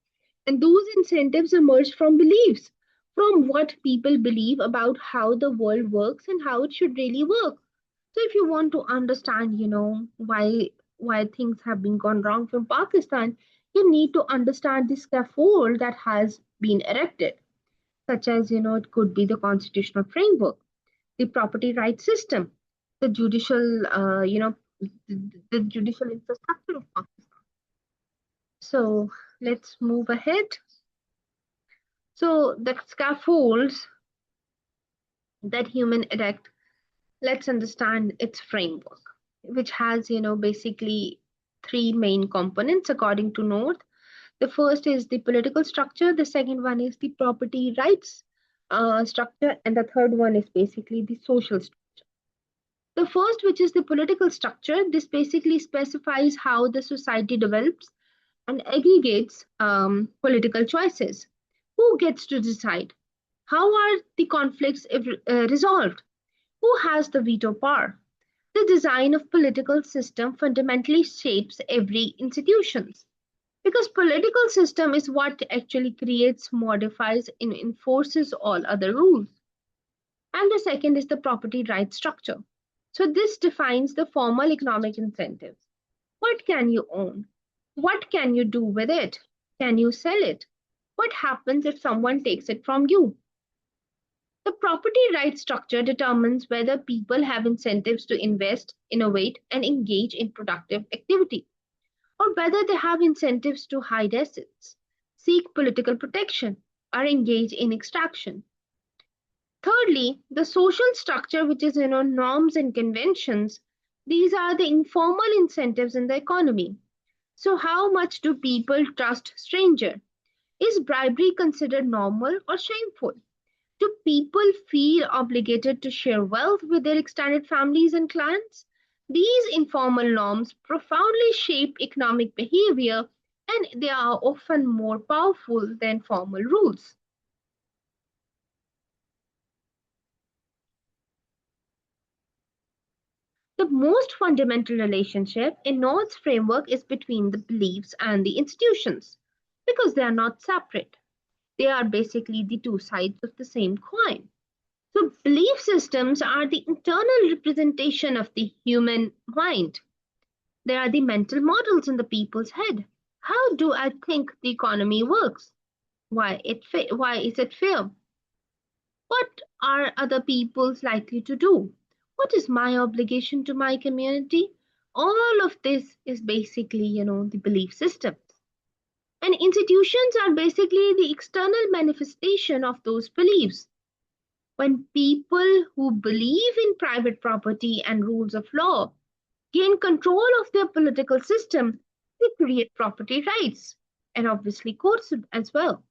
And those incentives emerge from beliefs, from what people believe about how the world works and how it should really work. So if you want to understand, why things have been gone wrong from Pakistan, you need to understand the scaffold that has been erected, such as it could be the constitutional framework, the property rights system, the judicial, the judicial infrastructure of Pakistan. So let's move ahead. So the scaffolds that human erect, let's understand its framework, which has, basically three main components according to North. The first is the political structure, the second one is the property rights structure, and the third one is basically the social structure. The first, which is the political structure, this basically specifies how the society develops and aggregates political choices. Who gets to decide? How are the conflicts resolved? Who has the veto power? The design of political system fundamentally shapes every institution because political system is what actually creates, modifies, and enforces all other rules. And the second is the property right structure. So this defines the formal economic incentives. What can you own? What can you do with it? Can you sell it? What happens if someone takes it from you? The property right structure determines whether people have incentives to invest, innovate, and engage in productive activity, or whether they have incentives to hide assets, seek political protection, or engage in extraction. Thirdly, the social structure, which is norms and conventions, these are the informal incentives in the economy. So, how much do people trust stranger? Is bribery considered normal or shameful? Do people feel obligated to share wealth with their extended families and clans? These informal norms profoundly shape economic behavior and they are often more powerful than formal rules. The most fundamental relationship in North's framework is between the beliefs and the institutions because they are not separate. They are basically the two sides of the same coin. So, belief systems are the internal representation of the human mind. They are the mental models in the people's head. How do I think the economy works? Why is it fair? What are other people's likely to do? What is my obligation to my community? All of this is basically, the belief systems. And institutions are basically the external manifestation of those beliefs. When people who believe in private property and rules of law gain control of their political system, they create property rights and obviously courts as well.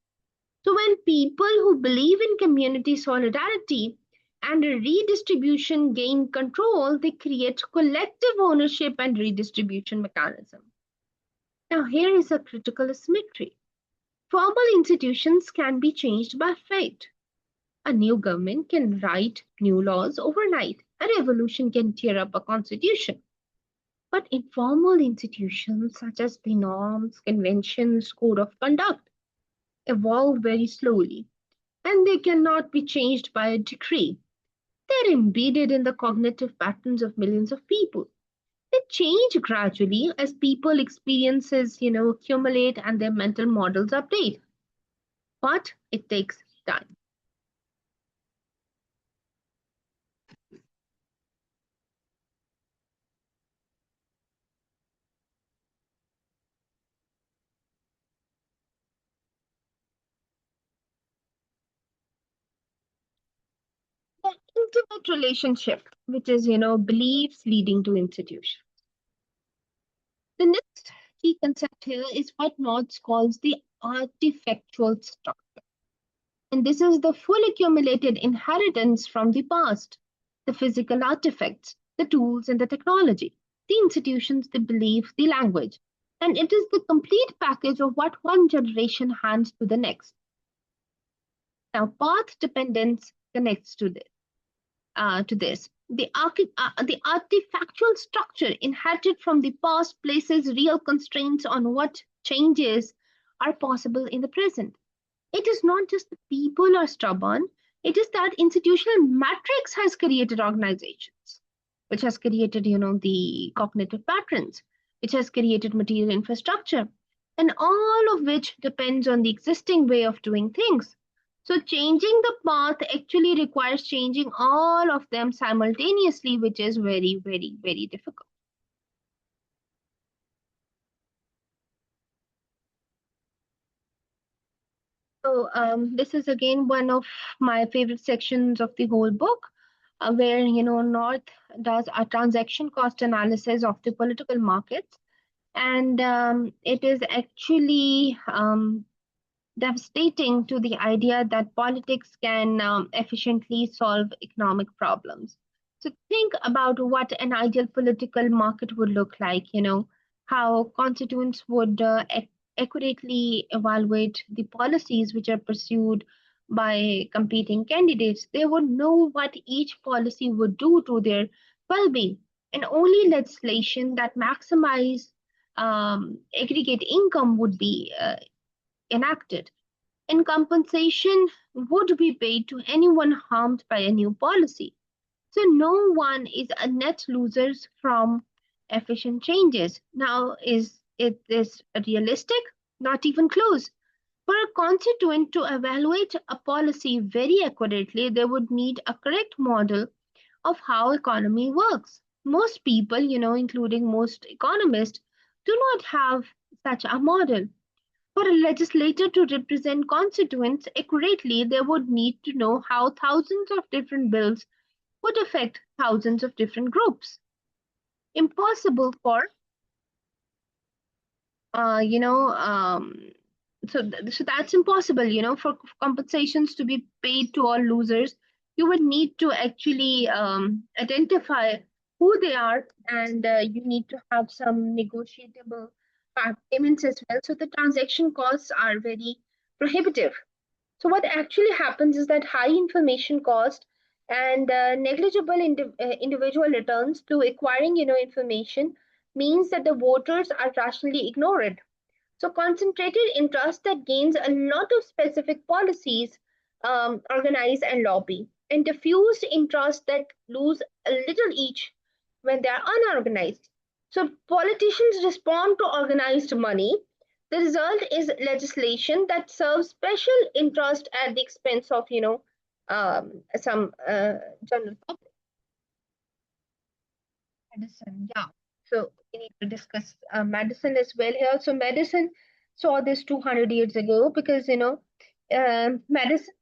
So, when people who believe in community solidarity and redistribution gain control, they create collective ownership and redistribution mechanism. Now, here is a critical asymmetry. Formal institutions can be changed by fate. A new government can write new laws overnight. A revolution can tear up a constitution. But informal institutions such as the norms, conventions, code of conduct evolve very slowly and they cannot be changed by a decree. They're embedded in the cognitive patterns of millions of people. They change gradually as people experiences, accumulate and their mental models update. But it takes time. The intimate relationship, which is, beliefs leading to institutions. The next key concept here is what Marx calls the artifactual structure. And this is the full accumulated inheritance from the past, the physical artifacts, the tools, and the technology, the institutions, the belief, the language. And it is the complete package of what one generation hands to the next. Now, path dependence connects to this. The artifactual structure inherited from the past places real constraints on what changes are possible in the present. It is not just the people are stubborn, it is that institutional matrix has created organizations, which has created, the cognitive patterns, which has created material infrastructure, and all of which depends on the existing way of doing things. So changing the path actually requires changing all of them simultaneously, which is very, very, very difficult. So this is again one of my favorite sections of the whole book, where North does a transaction cost analysis of the political markets, and it is actually devastating to the idea that politics can efficiently solve economic problems. So think about what an ideal political market would look like, how constituents would accurately evaluate the policies which are pursued by competing candidates. They would know what each policy would do to their well-being, and only legislation that maximize aggregate income would be enacted, and compensation would be paid to anyone harmed by a new policy. So no one is a net losers from efficient changes. Now, is it this realistic? Not even close. For a constituent to evaluate a policy very accurately, they would need a correct model of how economy works. Most people, including most economists, do not have such a model. For a legislator to represent constituents accurately, they would need to know how thousands of different bills would affect thousands of different groups. Impossible for, uh, you know, um, so that's impossible, for compensations to be paid to all losers. You would need to actually identify who they are, and you need to have some negotiable payments as well. So the transaction costs are very prohibitive. So what actually happens is that high information cost And negligible individual returns to acquiring information means that the voters are rationally ignored. So concentrated interest that gains a lot of specific policies, organize and lobby, and diffused interest that lose a little each when they are unorganized. So politicians respond to organized money. The result is legislation that serves special interest at the expense of some general public. Medicine, yeah. So we need to discuss medicine as well here. So medicine saw this 200 years ago because medicine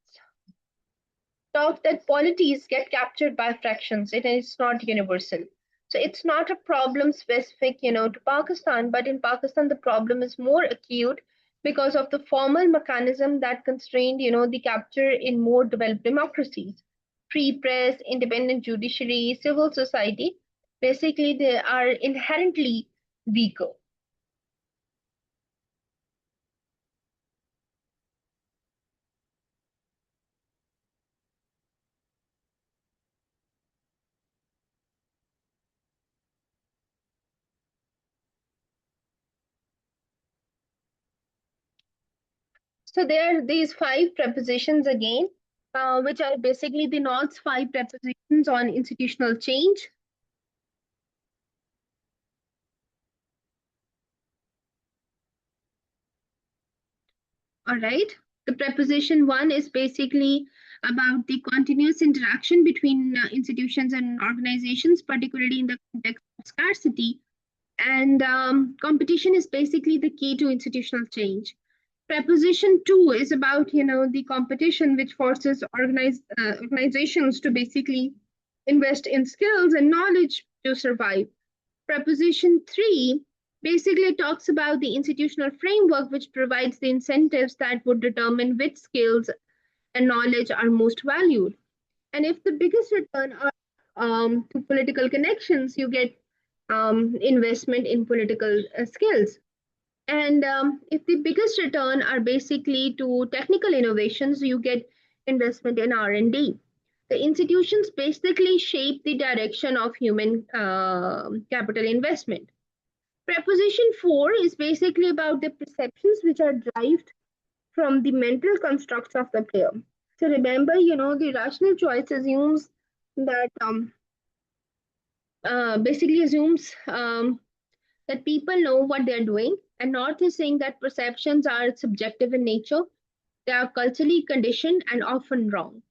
talk that polities get captured by fractions. It is not universal. So it's not a problem specific, to Pakistan, but in Pakistan the problem is more acute because of the formal mechanism that constrained, the capture in more developed democracies. Free press, independent judiciary, civil society, basically they are inherently weaker. So there are these five prepositions again, which are basically the North's five prepositions on institutional change. All right. The preposition one is basically about the continuous interaction between institutions and organizations, particularly in the context of scarcity. And competition is basically the key to institutional change. Preposition two is about the competition which forces organizations to basically invest in skills and knowledge to survive. Preposition three basically talks about the institutional framework which provides the incentives that would determine which skills and knowledge are most valued. And if the biggest return are to political connections, you get investment in political skills. And if the biggest return are basically to technical innovations, you get investment in R&D. The institutions basically shape the direction of human capital investment. Preposition four is basically about the perceptions which are derived from the mental constructs of the player. So remember, the rational choice assumes that basically assumes that people know what they're doing, and North is saying that perceptions are subjective in nature, they are culturally conditioned and often wrong.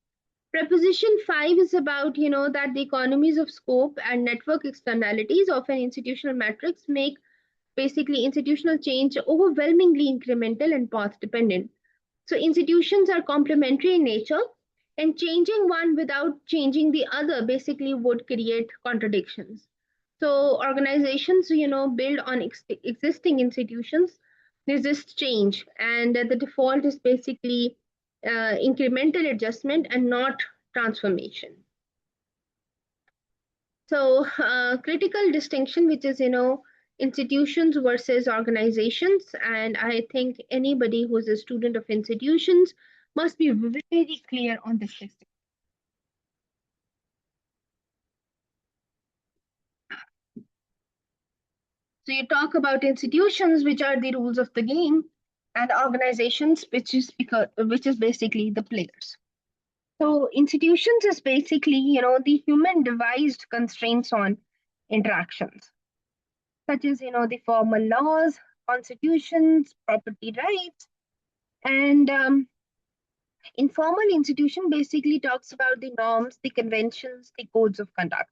Preposition 5 is about, that the economies of scope and network externalities of an institutional matrix make basically institutional change overwhelmingly incremental and path dependent. So institutions are complementary in nature, and changing one without changing the other basically would create contradictions. So organizations, build on existing institutions, resist change, and the default is basically incremental adjustment and not transformation. So critical distinction, which is institutions versus organizations, and I think anybody who's a student of institutions must be very clear on this distinction. So you talk about institutions, which are the rules of the game, and organizations, which is basically the players. So institutions is basically the human devised constraints on interactions, such as the formal laws, constitutions, property rights, and informal institution basically talks about the norms, the conventions, the codes of conduct.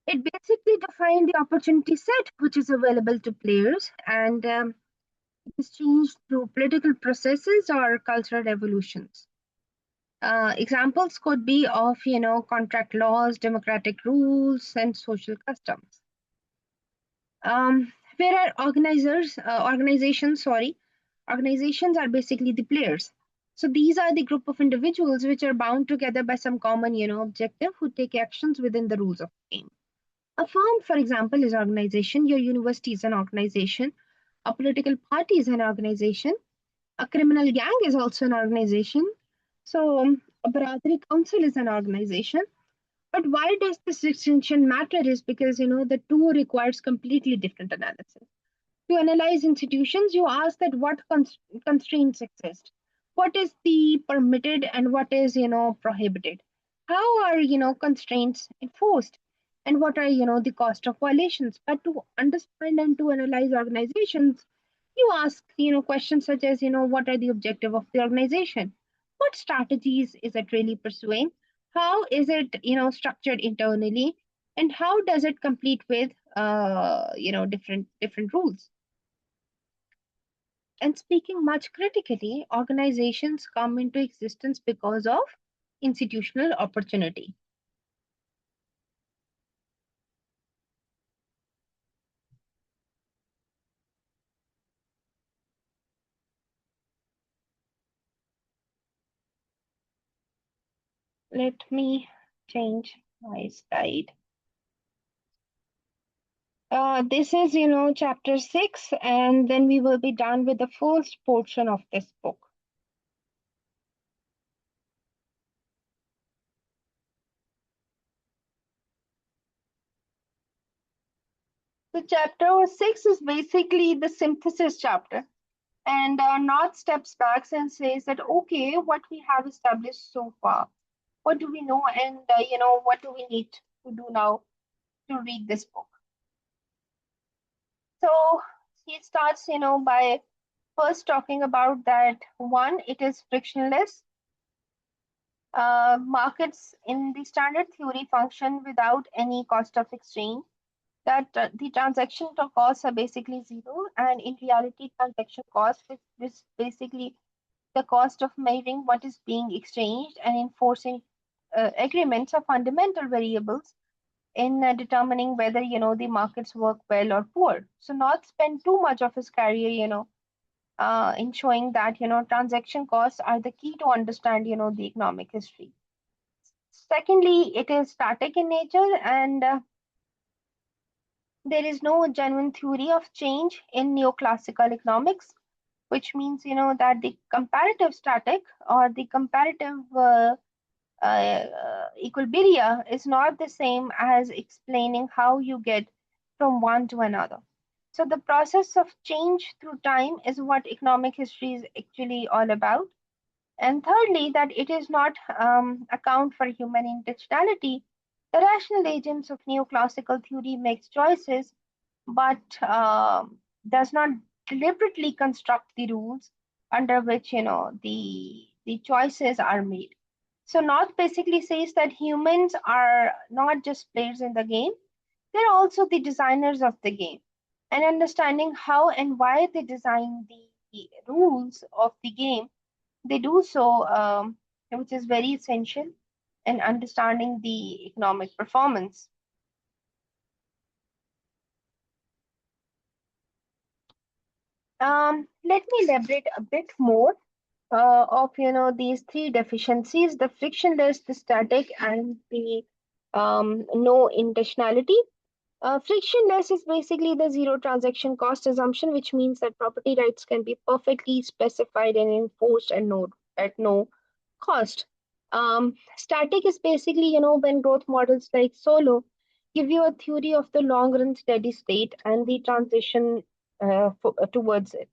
It basically defines the opportunity set which is available to players, and it is changed through political processes or cultural evolutions. Examples could be of contract laws, democratic rules, and social customs. Where are organizations are basically the players. So these are the group of individuals which are bound together by some common, objective who take actions within the rules of the game. A firm, for example, is organization. Your university is an organization. A political party is an organization. A criminal gang is also an organization. So A Baratri council is an organization. But why does this distinction matter is because the two requires completely different analysis. To analyze institutions, you ask that what constraints exist, what is the permitted and what is prohibited, how are constraints enforced, and what are the cost of violations. But to understand and to analyze organizations, you ask questions such as what are the objective of the organization, what strategies is it really pursuing, how is it structured internally, and how does it compete with different rules. And speaking much critically, organizations come into existence because of institutional opportunity. Let me change my slide. This is, chapter 6, and then we will be done with the first portion of this book. So, chapter 6 is basically the synthesis chapter, and North steps back and says that, okay, what we have established so far, what do we know, and what do we need to do now to read this book. So he starts, by first talking about that one, it is frictionless. Markets in the standard theory function without any cost of exchange. That the transaction costs are basically zero, and in reality, transaction cost is basically the cost of measuring what is being exchanged and enforcing agreements are fundamental variables in determining whether the markets work well or poor. So not spend too much of his career in showing that transaction costs are the key to understand the economic history. Secondly, it is static in nature, and there is no genuine theory of change in neoclassical economics, which means that the comparative static or the comparative equilibria is not the same as explaining how you get from one to another. So the process of change through time is what economic history is actually all about. And thirdly, that it is not account for human intentionality. The rational agents of neoclassical theory makes choices, but does not deliberately construct the rules under which the choices are made. So North basically says that humans are not just players in the game, they're also the designers of the game. And understanding how and why they design the rules of the game, they do so, which is very essential in understanding the economic performance. Let me elaborate a bit more of these three deficiencies: the frictionless, the static, and the no intentionality. Frictionless is basically the zero transaction cost assumption, which means that property rights can be perfectly specified and enforced at no cost. Static is basically, when growth models like Solo give you a theory of the long run steady state and the transition towards it.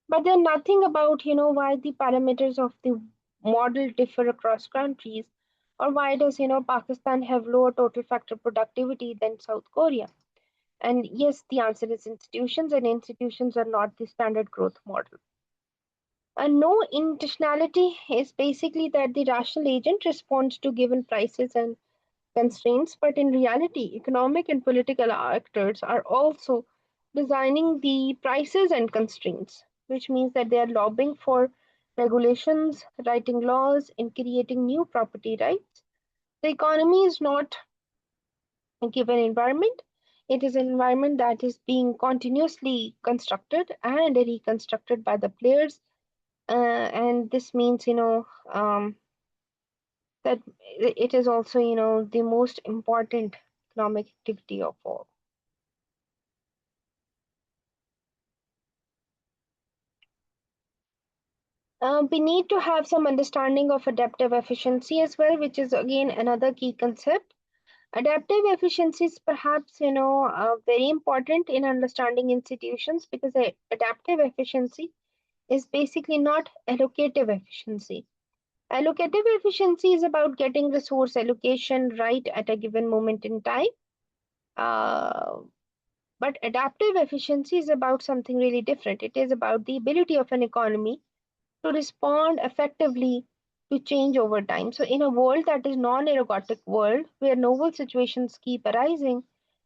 But then nothing about, why the parameters of the model differ across countries, or why does, Pakistan have lower total factor productivity than South Korea? And yes, the answer is institutions, and institutions are not the standard growth model. And no intentionality is basically that the rational agent responds to given prices and constraints, but in reality, economic and political actors are also designing the prices and constraints, which means that they are lobbying for regulations, writing laws, and creating new property rights. The economy is not a given environment. It is an environment that is being continuously constructed and reconstructed by the players. And this means, that it is also, the most important economic activity of all. We need to have some understanding of adaptive efficiency as well, which is again another key concept. Adaptive efficiency is perhaps, very important in understanding institutions because adaptive efficiency is basically not allocative efficiency. Allocative efficiency is about getting resource allocation right at a given moment in time. Uh, but adaptive efficiency is about something really different. It is about the ability of an economy to respond effectively to change over time. So, in a world that is non-erotic world where novel situations keep arising,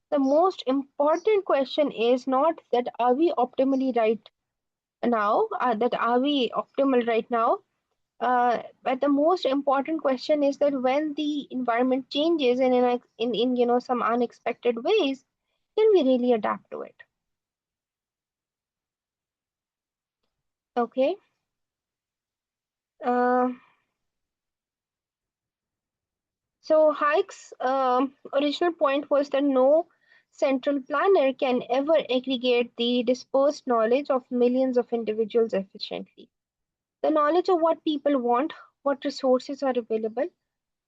the most important question is not that are we optimally right now, that are we optimal right now, but the most important question is that when the environment changes in some unexpected ways, can we really adapt to it? Okay. Uh, So Hayek's original point was that no central planner can ever aggregate the dispersed knowledge of millions of individuals efficiently. The knowledge of what people want, what resources are available,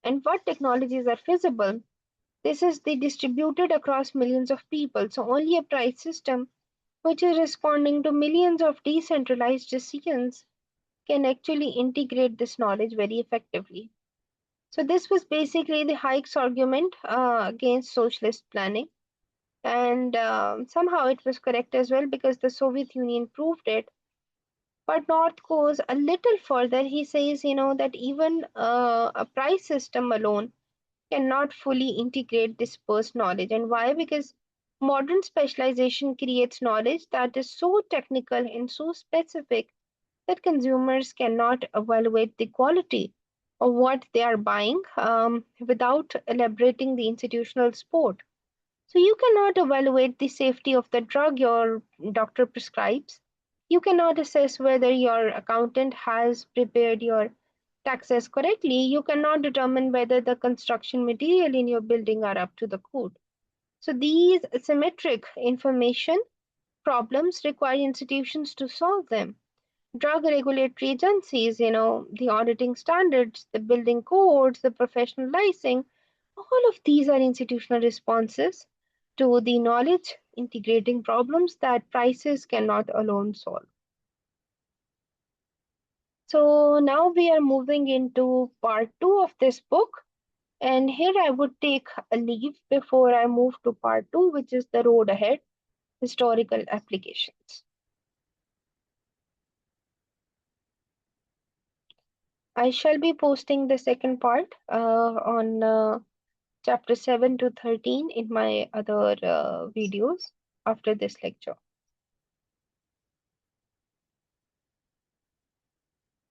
and what technologies are feasible. This is the distributed across millions of people. So only a price system which is responding to millions of decentralized decisions can actually integrate this knowledge very effectively. So this was basically the Hayek's argument against socialist planning, and somehow it was correct as well because the Soviet Union proved it. But North goes a little further. He says, that even a price system alone cannot fully integrate dispersed knowledge. And why? Because modern specialization creates knowledge that is so technical and so specific that consumers cannot evaluate the quality of what they are buying without elaborating the institutional support. So you cannot evaluate the safety of the drug your doctor prescribes. You cannot assess whether your accountant has prepared your taxes correctly. You cannot determine whether the construction material in your building are up to the code. So these symmetric information problems require institutions to solve them. Drug regulatory agencies, the auditing standards, the building codes, the professional licensing, all of these are institutional responses to the knowledge integrating problems that prices cannot alone solve. So now we are moving into part two of this book. And here I would take a leave before I move to part two, which is the road ahead, historical applications. I shall be posting the second part on chapter 7 to 13 in my other videos after this lecture.